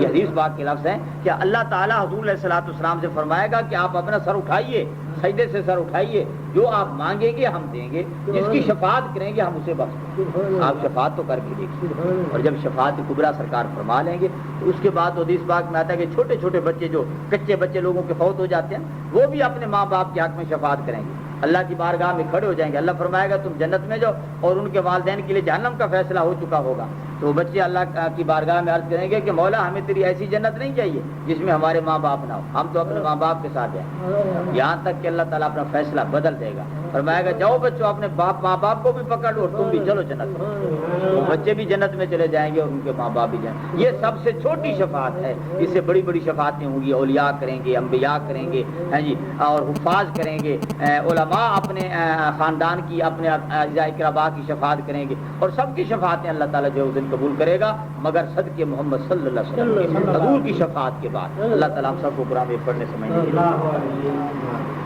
یہ حدیث پاک کے لفظ ہیں کہ اللہ تعالیٰ حضور علیہ الصلوۃ والسلام سے فرمائے گا کہ آپ اپنا سر اٹھائیے، سجدے سے سر اٹھائیے، جو آپ مانگیں گے ہم دیں گے، جس کی شفاعت کریں گے ہم اسے بخش دیں گے۔ آپ شفاعت تو کر کے دیکھیے، اور جب شفاعت کبریٰ سرکار فرما لیں گے تو اس کے بعد حدیث پاک میں آتا ہے کہ چھوٹے چھوٹے بچے جو کچے بچے لوگوں کے فوت ہو جاتے ہیں وہ بھی اپنے ماں باپ کے حق میں شفاعت کریں گے، اللہ کی بارگاہ میں کھڑے ہو جائیں گے، اللہ فرمائے گا تم جنت میں جاؤ، اور ان کے والدین کے لیے جہنم کا فیصلہ ہو چکا ہوگا، تو بچے اللہ کی بارگاہ میں عرض کریں گے کہ مولا ہمیں تیری ایسی جنت نہیں چاہیے جس میں ہمارے ماں باپ نہ ہو، ہم تو اپنے ماں باپ کے ساتھ جائیں، یہاں تک کہ اللہ تعالیٰ اپنا فیصلہ بدل دے گا، فرمائے گا جاؤ بچوں اپنے ماں باپ کو بھی پکڑ لو اور تم بھی چلو جنت میں، وہ بچے بھی جنت میں چلے جائیں گے اور ان کے ماں باپ بھی جائیں گے۔ یہ سب سے چھوٹی شفاعت ہے، اس سے بڑی بڑی شفاعتیں ہوں گی، اولیاء کریں گے، انبیاء کریں گے، ہاں جی، اور حفاظ کریں گے، علماء اپنے خاندان کی، اپنے اعزاء اقرباء کی شفاعت کریں گے، اور سب کی شفاعتیں اللہ تعالیٰ جو اس دن قبول کرے گا، مگر صدقے محمد صلی اللہ علیہ وسلم حضور کی شفاعت کے بعد۔ اللہ تعالیٰ ہم سب کو قرآن میں پڑھنے سمجھنے